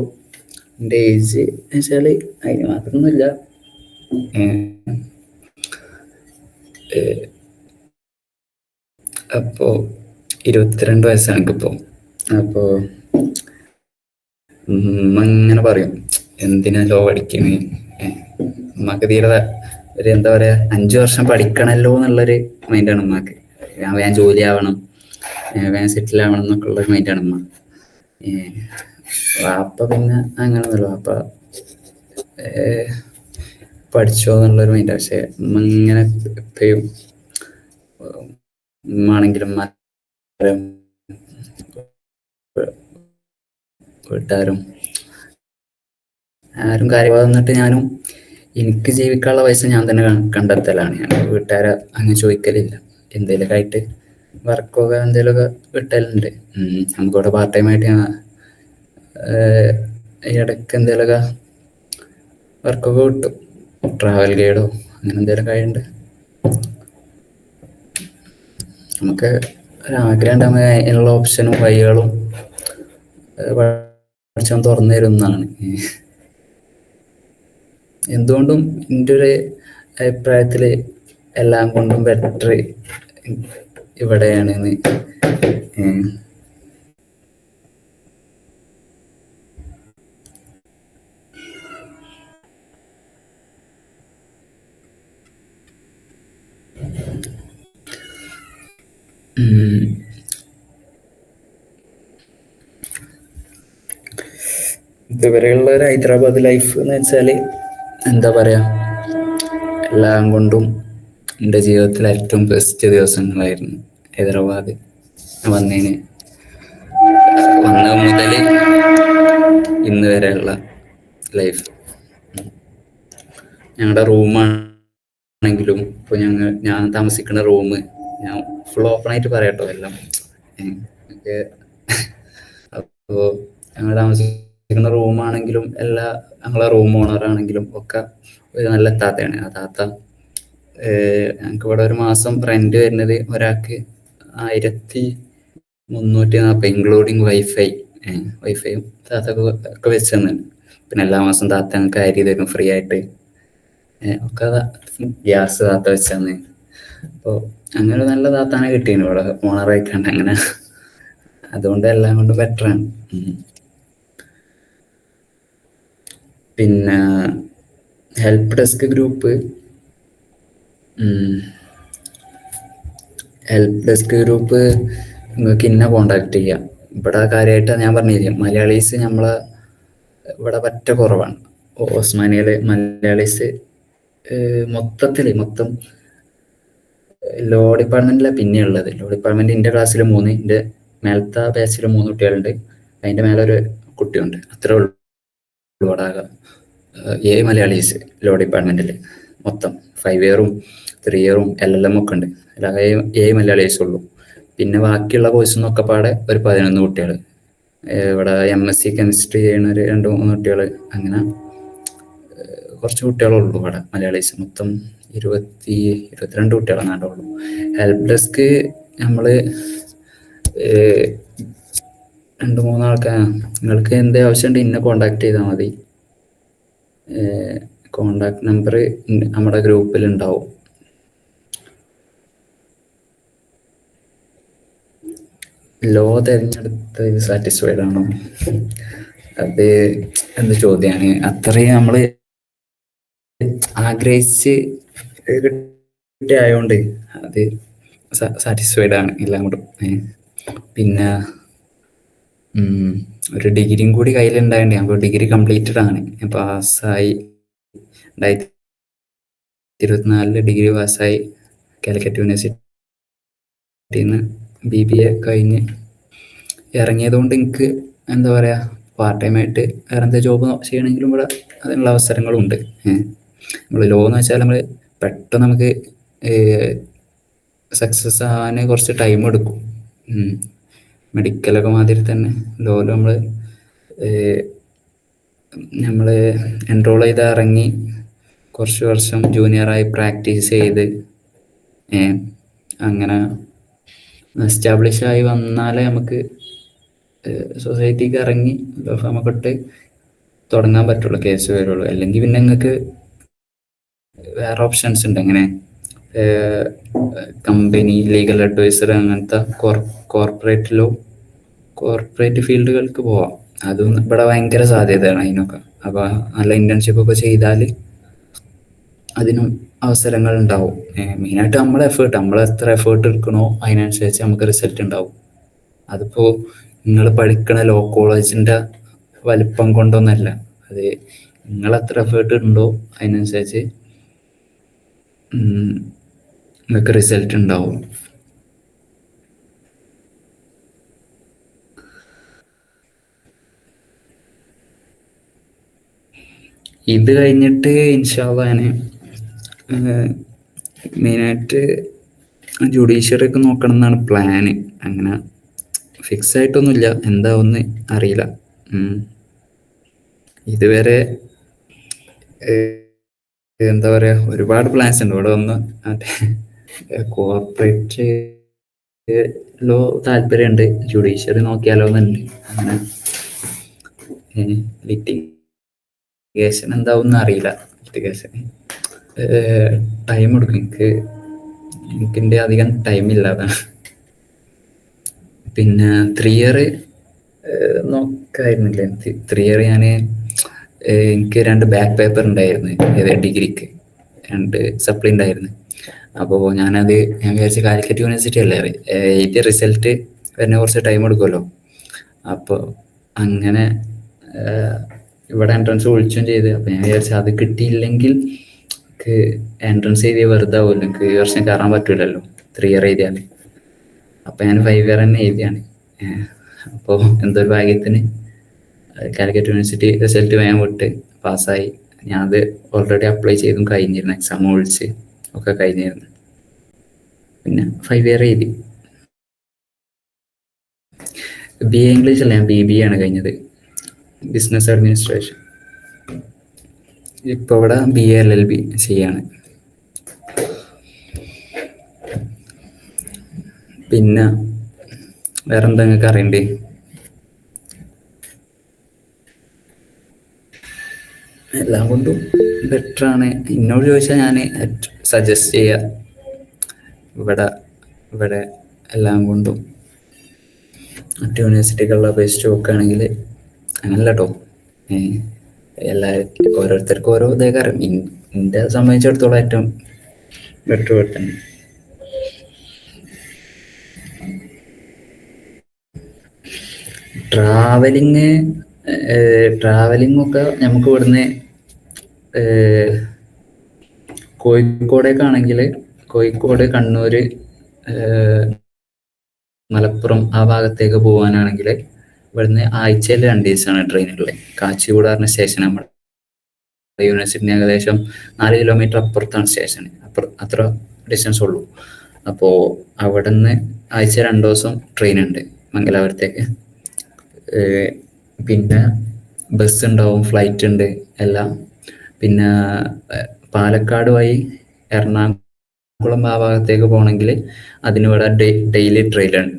എൻ്റെ ഏജ് വെച്ചാൽ അതിന് മാത്രമൊന്നുമില്ല. അപ്പോൾ 22 വയസ്സാണ് എനിക്കിപ്പോൾ. അപ്പോൾ ഉമ്മ ഇങ്ങനെ പറയും എന്തിനാ ലോ പഠിക്കണേ. ഉമ്മക്ക് തീരെ ഒരു എന്താ പറയുക 5 വർഷം പഠിക്കണമല്ലോ എന്നുള്ളൊരു മൈൻഡാണ് ഉമ്മക്ക്. വേഗം ജോലി ആവണം, വേഗം സെറ്റിൽ ആവണം എന്നൊക്കെ ഉള്ളൊരു മൈൻഡാണ് ഉമ്മ. വാപ്പ പിന്നെ അങ്ങനെയൊന്നുമല്ല, വാപ്പ പഠിച്ചോ എന്നുള്ളൊരു മൈൻഡാണ്. പക്ഷെ ഉമ്മ ഇങ്ങനെ എപ്പോഴും ഉമ്മാണെങ്കിലും വീട്ടുകാരും ആരും കാര്യമായി വന്നിട്ട് ഞാനും എനിക്ക് ജീവിക്കാനുള്ള പൈസ ഞാൻ തന്നെ കണ്ടെത്തലാണ്. ഞാൻ വീട്ടുകാരെ അങ്ങനെ ചോദിക്കലില്ല. എന്തെങ്കിലുമൊക്കെ ആയിട്ട് വർക്കൊക്കെ എന്തെങ്കിലുമൊക്കെ കിട്ടലുണ്ട്. നമുക്കിവിടെ പാർട്ട് ടൈം ആയിട്ട് ഞാൻ ഇടയ്ക്ക് എന്തെങ്കിലുമൊക്കെ വർക്കൊക്കെ കിട്ടും. ട്രാവൽ ഗൈഡോ അങ്ങനെ എന്തെങ്കിലുമൊക്കെ ആയിട്ടുണ്ട്. നമുക്ക് ഒരാഗ്രഹം ഉണ്ടാകുമ്പോൾ അതിനുള്ള ഓപ്ഷനും വഴികളും പഠിച്ചാൽ തുറന്നു തരുന്നതാണ്. എന്തുകൊണ്ടും എൻ്റെ ഒരു അഭിപ്രായത്തിൽ എല്ലാം കൊണ്ടും ബെറ്റർ ഇവിടെയാണെന്ന്. ഇതുവരെയുള്ള ഒരു ഹൈദരാബാദ് ലൈഫ് എന്ന് വെച്ചാൽ എന്താ പറയുക, എല്ലാം കൊണ്ടും എൻ്റെ ജീവിതത്തിലെ ഏറ്റവും ബെസ്റ്റ് ദിവസങ്ങളായിരുന്നു ഹൈദരാബാദ് വന്ന മുതൽ ഇന്ന് വരെയുള്ള ലൈഫ്. ഞങ്ങളുടെ റൂമാണെങ്കിലും ഇപ്പോൾ ഞാൻ താമസിക്കുന്ന റൂം ഞാൻ ഫുൾ ഓപ്പണായിട്ട് പറയാട്ടോ എല്ലാം. അപ്പോൾ ഞങ്ങൾ താമസിക്കുന്ന റൂമാണെങ്കിലും ഞങ്ങളെ റൂം ഓണറാണെങ്കിലും ഒക്കെ ഒരു നല്ല താത്തയാണ്. ആ താത്ത ഞങ്ങൾക്ക് ഇവിടെ ഒരു മാസം റെന്റ് വരുന്നത് ഒരാൾക്ക് 1340, ഇൻക്ലൂഡിങ് വൈഫൈയും താത്തൊക്കെ വെച്ച് തന്നെയാണ്. പിന്നെ എല്ലാ മാസം താത്ത ഞങ്ങൾക്ക് അരി തരും ഫ്രീ ആയിട്ട്. ഒക്കെ ഗ്യാസ് താത്ത വെച്ച് തന്നെ. അപ്പോൾ അങ്ങനെ നല്ല താത്താനെ കിട്ടിയാണ് ഇവിടെ ഓണറായിക്കാണ്ട്. അങ്ങനെ അതുകൊണ്ട് എല്ലാം കൊണ്ട് ബെറ്ററാണ്. പിന്നെ ഹെൽപ്പ് ഡെസ്ക് ഗ്രൂപ്പ് നിങ്ങൾക്ക് ഇന്നെ കോണ്ടാക്ട് ചെയ്യാം. ഇവിടെ കാര്യമായിട്ട് ഞാൻ പറഞ്ഞില്ലേ, മലയാളീസ് നമ്മളെ ഇവിടെ പറ്റ കുറവാണ്. ഓസ്മാനിയയില് മലയാളീസ് മൊത്തം ലോ ഡിപ്പാർട്ട്മെന്റിലാണ് പിന്നെ ഉള്ളത്. ലോ ഡിപ്പാർട്ട്മെന്റ് എൻ്റെ ക്ലാസ്സിൽ 3, എൻ്റെ മേലത്തെ ബാച്ചിൽ 3 കുട്ടികളുണ്ട്. അതിൻ്റെ മേലെ ഒരു കുട്ടിയുണ്ട്. അത്രേ ഉള്ളൂ ഇവിടെ 7 മലയാളീസ് ലോ ഡിപ്പാർട്ട്മെന്റിൽ. മൊത്തം 5 ഇയറും 3 ഇയറും LLM ഒക്കെ ഉണ്ട്. അല്ലാതെ 7 മലയാളീസ് ഉള്ളൂ. പിന്നെ ബാക്കിയുള്ള കോഴ്സിൽ നിന്നൊക്കെ പാടെ ഒരു 11 കുട്ടികൾ. ഇവിടെ MSc കെമിസ്ട്രി ചെയ്യുന്ന ഒരു 2-3 കുട്ടികൾ, അങ്ങനെ കുറച്ച് കുട്ടികളുള്ളൂ ഇവിടെ മലയാളീസ്. മൊത്തം 22 കുട്ടികളെങ്ങാണ്ടേ ഉള്ളൂ. ഹെൽപ്പ് ഡെസ്ക് നമ്മൾ 2-3 ആൾക്കാർ. നിങ്ങൾക്ക് എന്ത് ആവശ്യമുണ്ട് ഇന്നെ കോണ്ടാക്ട് ചെയ്താൽ മതി. കോണ്ടാക്ട് നമ്പർ നമ്മുടെ ഗ്രൂപ്പിൽ ഉണ്ടാവും. ലോ തിരഞ്ഞെടുത്തത് സാറ്റിസ്ഫൈഡ് ആണോ? അത് എന്ത് ചോദ്യമാണ്. അത്രയും നമ്മൾ ആഗ്രഹിച്ച് ആയതുകൊണ്ട് അത് സാറ്റിസ്ഫൈഡ് ആണ് എല്ലാം കൂടെ. പിന്നെ ഒരു ഡിഗ്രിയും കൂടി കയ്യിലുണ്ടായതുകൊണ്ട് അപ്പോൾ ഡിഗ്രി കംപ്ലീറ്റഡ് ആണ്. പാസ്സായി 2024 ഡിഗ്രി പാസ്സായി കാലിക്കറ്റ് യൂണിവേഴ്സിറ്റിയിൽ നിന്ന് BBA കഴിഞ്ഞ് ഇറങ്ങിയത് കൊണ്ട് എനിക്ക് എന്താ പറയുക, പാർട്ട് ടൈം ആയിട്ട് വേറെ എന്താ ജോബ് ചെയ്യണമെങ്കിലും ഇവിടെ അതിനുള്ള അവസരങ്ങളുണ്ട്. നമ്മൾ ലോ എന്ന് വെച്ചാൽ നമ്മൾ പെട്ടെന്ന് നമുക്ക് സക്സസ് ആവാൻ കുറച്ച് ടൈം എടുക്കും. മെഡിക്കലൊക്കെ മാതിരി തന്നെ ലോയിൽ നമ്മൾ എൻറോൾ ചെയ്ത് ഇറങ്ങി കുറച്ച് വർഷം ജൂനിയറായി പ്രാക്ടീസ് ചെയ്ത് അങ്ങനെ എസ്റ്റാബ്ലിഷ് ആയി വന്നാലേ നമുക്ക് സൊസൈറ്റിക്ക് ഇറങ്ങി നമുക്ക് ഇട്ട് തുടങ്ങാൻ പറ്റുള്ളൂ, കേസ് വരുള്ളൂ. അല്ലെങ്കിൽ പിന്നെ നിങ്ങൾക്ക് വേറെ ഓപ്ഷൻസ് ഉണ്ട്. എങ്ങനെ കമ്പനി, ലീഗൽ അഡ്വൈസർ, അങ്ങനത്തെ കോർപ്പറേറ്റ് ഫീൽഡുകൾക്ക് പോവാം. അതും ഇവിടെ ഭയങ്കര സാധ്യതയാണ് അതിനൊക്കെ. അപ്പോൾ നല്ല ഇന്റേൺഷിപ്പ് ഒക്കെ ചെയ്താൽ അതിനും അവസരങ്ങൾ ഉണ്ടാവും. മെയിനായിട്ട് നമ്മൾ എത്ര എഫേർട്ട് എടുക്കണോ അതിനനുസരിച്ച് നമുക്ക് റിസൾട്ട് ഉണ്ടാവും. അതിപ്പോൾ നിങ്ങൾ പഠിക്കണ ലോ കോളേജിൻ്റെ വലിപ്പം കൊണ്ടൊന്നല്ല, അത് നിങ്ങൾ എത്ര എഫേർട്ട് ഉണ്ടോ അതിനനുസരിച്ച് നിങ്ങൾക്ക് റിസൾട്ട് ഉണ്ടാവും. ഇത് കഴിഞ്ഞിട്ട് ഇൻഷാ അള്ളാ ഞാൻ മെയിനായിട്ട് ജുഡീഷ്യറി ഒക്കെ നോക്കണം എന്നാണ് പ്ലാന്. അങ്ങനെ ഫിക്സ് ആയിട്ടൊന്നുമില്ല, എന്താവുമെന്ന് അറിയില്ല. ഇതുവരെ എന്താ പറയുക, ഒരുപാട് പ്ലാൻസ് ഉണ്ട്. ഇവിടെ ഒന്ന് കോർപ്പറേറ്റ് ലോ താല്പര്യമുണ്ട്, ജുഡീഷ്യറി നോക്കിയാലോ എന്നുണ്ട്. അങ്ങനെ ലിറ്റിഗേഷൻ എന്താവും അറിയില്ല. ലിറ്റിഗേഷൻ ടൈം എടുക്കും. എനിക്കെൻ്റെ അധികം ടൈമില്ല, അതാണ്. പിന്നെ 3 ഇയർ നോക്കായിരുന്നില്ല. 3 ഇയർ എനിക്ക് 2 ബാക്ക് പേപ്പർ ഉണ്ടായിരുന്നു ഡിഗ്രിക്ക്, 2 സപ്ലി ഉണ്ടായിരുന്നു. അപ്പോൾ ഞാൻ വിചാരിച്ച കാലിക്കറ്റ് യൂണിവേഴ്സിറ്റി അല്ലേ, എഴുതിയ റിസൾട്ട് വരുന്ന കുറച്ച് ടൈം എടുക്കുമല്ലോ. അപ്പോൾ അങ്ങനെ ഇവിടെ എൻട്രൻസ് വിളിച്ചും ചെയ്ത്. അപ്പോൾ ഞാൻ വിചാരിച്ച അത് കിട്ടിയില്ലെങ്കിൽ എനിക്ക് എൻട്രൻസ് എഴുതിയ വെറുതെ ആവുമല്ലോ, എനിക്ക് ഈ വർഷം കയറാൻ പറ്റില്ലല്ലോ 3 ഇയർ എഴുതിയാൽ. അപ്പോൾ ഞാൻ 5 ഇയർ തന്നെ എഴുതിയാണ്. അപ്പോൾ എന്തൊരു ഭാഗ്യത്തിന് കാലിക്കറ്റ് യൂണിവേഴ്സിറ്റി റിസൾട്ട് വേഗം വിട്ട് പാസ്സായി. ഞാൻ അത് ഓൾറെഡി അപ്ലൈ ചെയ്തും കഴിഞ്ഞിരുന്നു, എക്സാം വിളിച്ച് ഒക്കെ കഴിഞ്ഞിരുന്നു. പിന്നെ 5 ഇയർ എഴുതി. BA ഇംഗ്ലീഷ് അല്ല, ഞാൻ BBA ആണ് കഴിഞ്ഞത്, ബിസിനസ് അഡ്മിനിസ്ട്രേഷൻ. ഇപ്പോൾ ഇവിടെ BA LLB ചെയ്യാണ്. പിന്നെ വേറെന്താ നിങ്ങൾക്ക് അറിയണ്ടേ? എല്ലാം കൊണ്ടും ബെറ്ററാണ്. എന്നോട് ചോദിച്ചാൽ ഞാൻ സജസ്റ്റ് ചെയ്യുക ഇവിടെ എല്ലാം കൊണ്ടും മറ്റു യൂണിവേഴ്സിറ്റികളിലെ അപേക്ഷിച്ച് നോക്കുകയാണെങ്കിൽ അങ്ങനല്ല കേട്ടോ. ഓരോരുത്തർക്കും ഓരോ ഇതേ കാര്യം. എന്നെ സംബന്ധിച്ചിടത്തോളം ഏറ്റവും ബെറ്റർ ഇവിടെ തന്നെ. ട്രാവലിംഗ് ഒക്കെ നമുക്ക് ഇവിടുന്ന് കോഴിക്കോടേക്കാണെങ്കിൽ കോഴിക്കോട്, കണ്ണൂർ, മലപ്പുറം ആ ഭാഗത്തേക്ക് പോകാനാണെങ്കിൽ ഇവിടുന്ന് ആഴ്ചയിൽ 2 ദിവസമാണ് ട്രെയിനുള്ളത്. കാച്ചിഗൂഡ പറഞ്ഞ സ്റ്റേഷൻ നമ്മുടെ യൂണിവേഴ്സിറ്റിന് ഏകദേശം 4 കിലോമീറ്റർ അപ്പുറത്താണ് സ്റ്റേഷൻ. അത്ര ഡിസ്റ്റൻസ് ഉള്ളൂ. അപ്പോൾ അവിടെ നിന്ന് ആഴ്ച 2 ദിവസം ട്രെയിൻ ഉണ്ട് മംഗലാപുരത്തേക്ക്. പിന്നെ ബസ് ഉണ്ടാവും, ഫ്ലൈറ്റ് ഉണ്ട് എല്ലാം. പിന്നെ പാലക്കാട് വഴി എറണാകുളം ആ ഭാഗത്തേക്ക് പോകണമെങ്കിൽ അതിനിവിടെ ഡെയിലി ട്രെയിൻ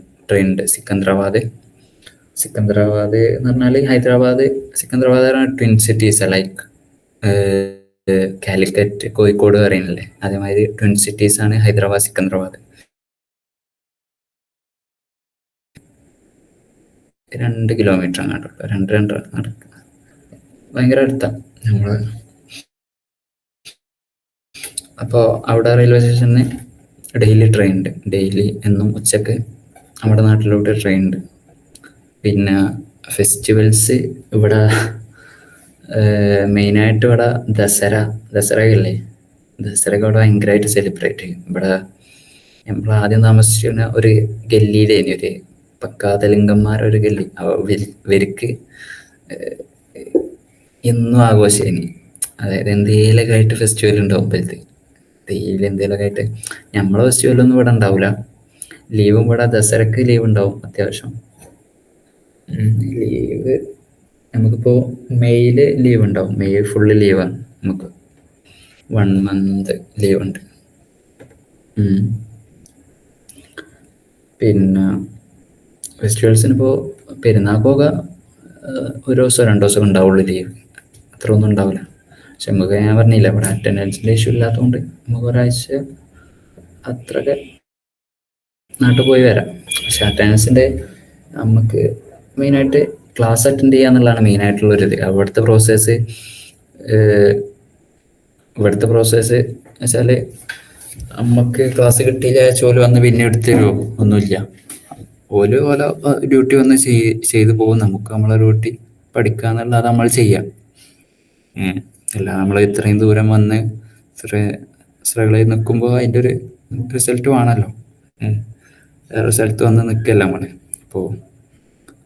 ഉണ്ട്. സിക്കന്ദരാബാദ് എന്ന് പറഞ്ഞാൽ Secunderabad twin cities like Calicut Kozhikode പറയുന്നില്ലേ, അതേമാതിരി ട്വിൻ സിറ്റീസ് ആണ് ഹൈദരാബാദ് സിക്കന്ദരാബാദ്. 2 കിലോമീറ്റർ അങ്ങോട്ടുള്ളൂ, 2 നടക്കുക, ഭയങ്കര അടുത്താണ് നമ്മള്. അപ്പോൾ അവിടെ റെയിൽവേ സ്റ്റേഷനിൽ ഡെയിലി ട്രെയിൻ ഉണ്ട്, ഡെയിലി എന്നും ഉച്ചക്ക് നമ്മുടെ നാട്ടിലോട്ട് ട്രെയിൻ ഉണ്ട്. പിന്നെ ഫെസ്റ്റിവൽസ് ഇവിടെ മെയിനായിട്ട് ഇവിടെ ദസറയില്ലേ, ദസറയൊക്കെ ഇവിടെ ഭയങ്കരമായിട്ട് സെലിബ്രേറ്റ് ചെയ്യും. ഇവിടെ നമ്മൾ ആദ്യം താമസിച്ചിരുന്ന ഒരു ഗല്ലിയിലേനി, ഒരു പക്കാ തെലുങ്കന്മാരൊരു ഗല്ലി, ഇവർക്ക് എന്നും ആഘോഷേനി. അതായത് എന്തേലൊക്കെ ആയിട്ട് ഫെസ്റ്റിവൽ ഉണ്ടാവും ഇപ്പോഴത്തെ, ഡെയിലി എന്തേലൊക്കെ ആയിട്ട്. നമ്മളെ ഫെസ്റ്റിവലൊന്നും ഇവിടെ ഉണ്ടാവില്ല, ലീവും ഇവിടെ ദസറക്ക് ലീവ് ഉണ്ടാവും അത്യാവശ്യം. ലീവ് നമുക്കിപ്പോൾ മെയ്യിൽ ലീവ് ഉണ്ടാവും, മെയ് ഫുള്ള് ലീവാണ് നമുക്ക്, 1 month ലീവ് ഉണ്ട്. പിന്നെ ഫെസ്റ്റിവൽസിനിപ്പോൾ പെരുന്നാൾക്കൊക്കെ 1 ദിവസം 2 ദിവസം ഉണ്ടാവുള്ളൂ ലീവ്, അത്ര ഒന്നും ഉണ്ടാവില്ല. പക്ഷെ നമുക്ക് ഞാൻ പറഞ്ഞില്ല, ഇവിടെ അറ്റൻഡൻസിൻ്റെ ഇഷ്യൂ ഇല്ലാത്തതുകൊണ്ട് നമുക്ക് ഒരാഴ്ച അത്രയൊക്കെ നാട്ടിൽ പോയി വരാം. പക്ഷെ അറ്റൻഡൻസിൻ്റെ നമുക്ക് മെയിനായിട്ട് ക്ലാസ് അറ്റൻഡ് ചെയ്യുക എന്നുള്ളതാണ് മെയിനായിട്ടുള്ളൊരിത്. ഇവിടുത്തെ പ്രോസസ്സ് വെച്ചാൽ നമുക്ക് ക്ലാസ് കിട്ടിയില്ല ചോല് വന്ന് പിന്നെ എടുത്ത് തരുമോ, ഒന്നുമില്ല. ഓല് ഡ്യൂട്ടി വന്ന് ചെയ്തു പോകും, നമുക്ക് നമ്മളെ ഡ്യൂട്ടി പഠിക്കുക എന്നുള്ളത് നമ്മൾ ചെയ്യാം. അല്ല നമ്മൾ ഇത്രയും ദൂരം വന്ന് സ്ട്രഗിൾ ചെയ്ത് നിൽക്കുമ്പോൾ അതിൻ്റെ ഒരു റിസൾട്ട് വേണമല്ലോ. വേറെ സ്ഥലത്ത് വന്ന് നിൽക്കല്ല നമ്മൾ. അപ്പോൾ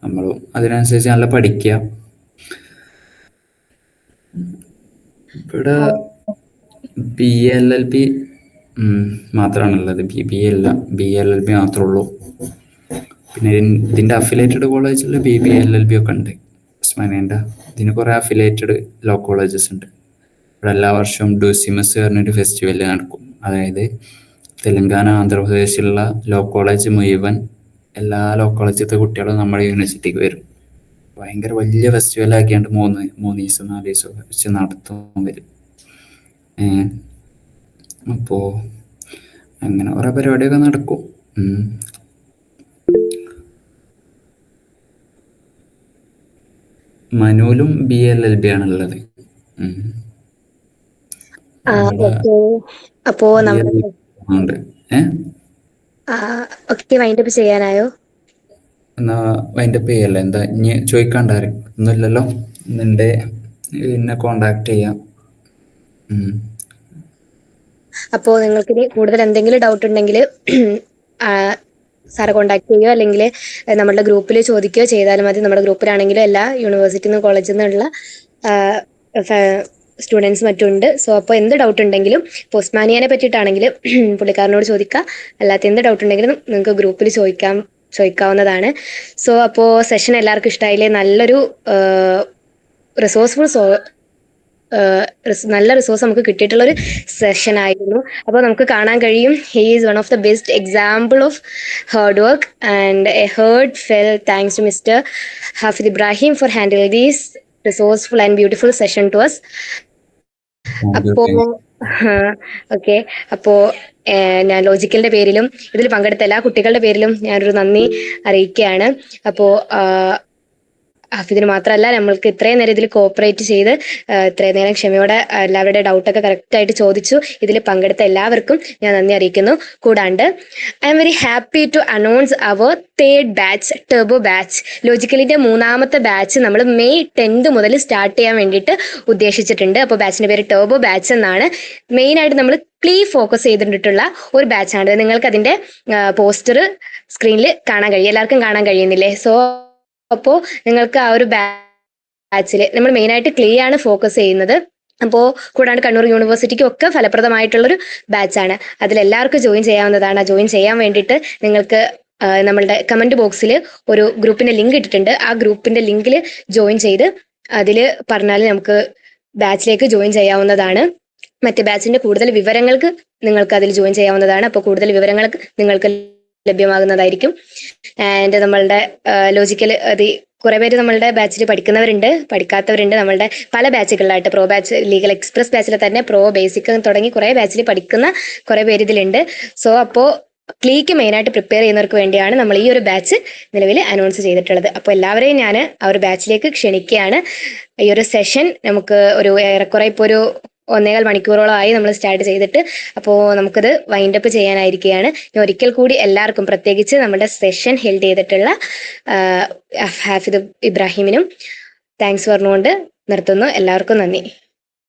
നമ്മളും അതിനനുസരിച്ച് നല്ല പഠിക്കുക. ഇവിടെ BLLB മാത്രമാണുള്ളത്, BBA അല്ല, BLLB മാത്രമേ ഉള്ളൂ. പിന്നെ ഇതിൻ്റെ അഫിലേറ്റഡ് കോളേജിൽ BBLLB ഒക്കെ ഉണ്ട്. ഉസ്മാനിയൻ്റെ ഇതിന് കുറേ അഫിലേറ്റഡ് ലോ കോളേജസ് ഉണ്ട്. ഇവിടെ എല്ലാ വർഷവും ഡുസിമസ് പറഞ്ഞൊരു ഫെസ്റ്റിവൽ നടക്കും. അതായത് തെലങ്കാന, ആന്ധ്രാപ്രദേശിലുള്ള ലോ കോളേജ് മുഴുവൻ, എല്ലാ ലോ കോളേജിലത്തെ കുട്ടികളും നമ്മുടെ യൂണിവേഴ്സിറ്റിക്ക് വരും. ഭയങ്കര വലിയ ഫെസ്റ്റിവൽ ആക്കിയാണ്ട് 3 ദിവസം 4 ദിവസം വെച്ച് നടത്തും വരും. അപ്പോൾ അങ്ങനെ കുറേ പരിപാടിയൊക്കെ നടക്കും. മനുവിലും BLLB ആണുള്ളത്. അപ്പോ വൈൻഡപ്പ് ചെയ്യാനായോ? എന്നാ വൈൻഡപ്പ് ചെയ്യല്ലേ? എന്താ ഇനി ചോദിക്കാണ്ടാരും ഒന്നുമില്ലല്ലോ? നിന്റെ എന്നെ കോണ്ടാക്ട് ചെയ്യാം. അപ്പോൾ നിങ്ങൾക്ക് ഇനി കൂടുതൽ എന്തെങ്കിലും ഡൗട്ട് ഉണ്ടെങ്കിൽ സാറെ കോണ്ടാക്ട് ചെയ്യുകയോ അല്ലെങ്കിൽ നമ്മുടെ ഗ്രൂപ്പിൽ ചോദിക്കുകയോ ചെയ്താലും മതി. നമ്മുടെ ഗ്രൂപ്പിലാണെങ്കിൽ എല്ലാ യൂണിവേഴ്സിറ്റിയിൽ നിന്നും കോളേജിൽ നിന്നുള്ള സ്റ്റുഡൻസ് മറ്റുണ്ട്. സോ അപ്പോൾ എന്ത് ഡൗട്ട് ഉണ്ടെങ്കിലും ഇപ്പോൾ ഉസ്മാനിയനെ പറ്റിയിട്ടാണെങ്കിൽ പുള്ളിക്കാരനോട് ചോദിക്കുക. അല്ലാത്ത എന്ത് ഡൗട്ട് ഉണ്ടെങ്കിലും നിങ്ങൾക്ക് ഗ്രൂപ്പിൽ ചോദിക്കാവുന്നതാണ്. സോ അപ്പോൾ സെഷൻ എല്ലാവർക്കും ഇഷ്ടമായില്ലേ? നല്ലൊരു നല്ല റിസോഴ്സ് നമുക്ക് കിട്ടിയിട്ടുള്ളൊരു സെഷൻ ആയിരുന്നു. അപ്പോൾ നമുക്ക് കാണാൻ കഴിയും, he is one of the best example of hard work and a heartfelt thanks to mister Hafid Ibrahim for handle these resourceful and beautiful session to us. അപ്പോ ഓക്കെ, അപ്പോ ഞാൻ ലോജിക്കലിന്റെ പേരിലും ഇതിൽ പങ്കെടുത്ത എല്ലാ കുട്ടികളുടെ പേരിലും ഞാനൊരു നന്ദി അറിയിക്കുകയാണ്. അപ്പോ ഹാഫിദിന് മാത്രമല്ല, നമ്മൾക്ക് ഇത്രയും നേരം ഇതിൽ കോപ്പറേറ്റ് ചെയ്ത് ഇത്രയും നേരം ക്ഷമയോടെ എല്ലാവരുടെ ഡൗട്ടൊക്കെ കറക്റ്റായിട്ട് ചോദിച്ചു ഇതിൽ പങ്കെടുത്ത എല്ലാവർക്കും ഞാൻ നന്ദി അറിയിക്കുന്നു. കൂടാണ്ട് I am very happy to announce our 3rd batch turbo batch. ലോജിക്കലിന്റെ 3ാമത്തെ ബാച്ച് നമ്മൾ May 10th മുതൽ സ്റ്റാർട്ട് ചെയ്യാൻ വേണ്ടിയിട്ട് ഉദ്ദേശിച്ചിട്ടുണ്ട്. അപ്പോൾ ബാച്ചിന്റെ പേര് ടർബോ ബാച്ച് എന്നാണ്. മെയിനായിട്ട് നമ്മൾ ഫോക്കസ് ചെയ്തിട്ടുള്ള ഒരു ബാച്ചാണ്. നിങ്ങൾക്ക് അതിന്റെ പോസ്റ്റർ സ്ക്രീനിൽ കാണാൻ കഴിയും, എല്ലാവർക്കും കാണാൻ കഴിയുന്നില്ലേ? സോ അപ്പോൾ നിങ്ങൾക്ക് ആ ഒരു ബാച്ചിൽ നമ്മൾ മെയിനായിട്ട് ആണ് ഫോക്കസ് ചെയ്യുന്നത്. അപ്പോൾ കൂടാണ്ട് കണ്ണൂർ യൂണിവേഴ്സിറ്റിക്കും ഒക്കെ ഫലപ്രദമായിട്ടുള്ളൊരു ബാച്ചാണ്. അതിലെല്ലാവർക്കും ജോയിൻ ചെയ്യാവുന്നതാണ്. ജോയിൻ ചെയ്യാൻ വേണ്ടിയിട്ട് നിങ്ങൾക്ക് നമ്മളുടെ കമന്റ് ബോക്സിൽ ഒരു ഗ്രൂപ്പിന്റെ ലിങ്ക് ഇട്ടിട്ടുണ്ട്. ആ ഗ്രൂപ്പിന്റെ ലിങ്കിൽ ജോയിൻ ചെയ്ത് അതിൽ പറഞ്ഞാൽ നമുക്ക് ബാച്ചിലേക്ക് ജോയിൻ ചെയ്യാവുന്നതാണ്. മറ്റ് ബാച്ചിന്റെ കൂടുതൽ വിവരങ്ങൾക്ക് നിങ്ങൾക്ക് അതിൽ ജോയിൻ ചെയ്യാവുന്നതാണ്. അപ്പോൾ കൂടുതൽ വിവരങ്ങൾക്ക് നിങ്ങൾക്ക് ലഭ്യമാകുന്നതായിരിക്കും. ആൻഡ് നമ്മളുടെ ലോജിക്കൽ അത് കുറെ പേര് നമ്മളുടെ ബാച്ചിൽ പഠിക്കുന്നവരുണ്ട്, പഠിക്കാത്തവരുണ്ട്. നമ്മളുടെ പല ബാച്ചുകളിലായിട്ട് പ്രോ ബാച്ച്, ലീഗൽ എക്സ്പ്രസ് ബാച്ചിൽ തന്നെ പ്രോ, ബേസിക് തുടങ്ങി കുറെ ബാച്ചിൽ പഠിക്കുന്ന കുറെ പേര് ഇതിലുണ്ട്. സോ അപ്പോൾ ക്ലീക്ക് മെയിനായിട്ട് പ്രിപ്പയർ ചെയ്യുന്നവർക്ക് വേണ്ടിയാണ് നമ്മൾ ഈ ഒരു ബാച്ച് നിലവിൽ അനൗൺസ് ചെയ്തിട്ടുള്ളത്. അപ്പോൾ എല്ലാവരെയും ഞാൻ ആ ഒരു ബാച്ചിലേക്ക് ക്ഷണിക്കുകയാണ്. ഈ ഒരു സെഷൻ നമുക്ക് ഒരു ഏറെക്കുറെ ഇപ്പോൾ ഒരു 1.25 മണിക്കൂറോളമായി നമ്മൾ സ്റ്റാർട്ട് ചെയ്തിട്ട്. അപ്പോൾ നമുക്കത് വൈൻഡ് അപ്പ് ചെയ്യാനായിരിക്കുകയാണ്. ഞാൻ ഒരിക്കൽ കൂടി എല്ലാവർക്കും, പ്രത്യേകിച്ച് നമ്മുടെ സെഷൻ ഹെൽഡ് ചെയ്തിട്ടുള്ള ഹാഫിദ് ഇബ്രാഹിമിനും താങ്ക്സ് പറഞ്ഞുകൊണ്ട് നിർത്തുന്നു. എല്ലാവർക്കും നന്ദി.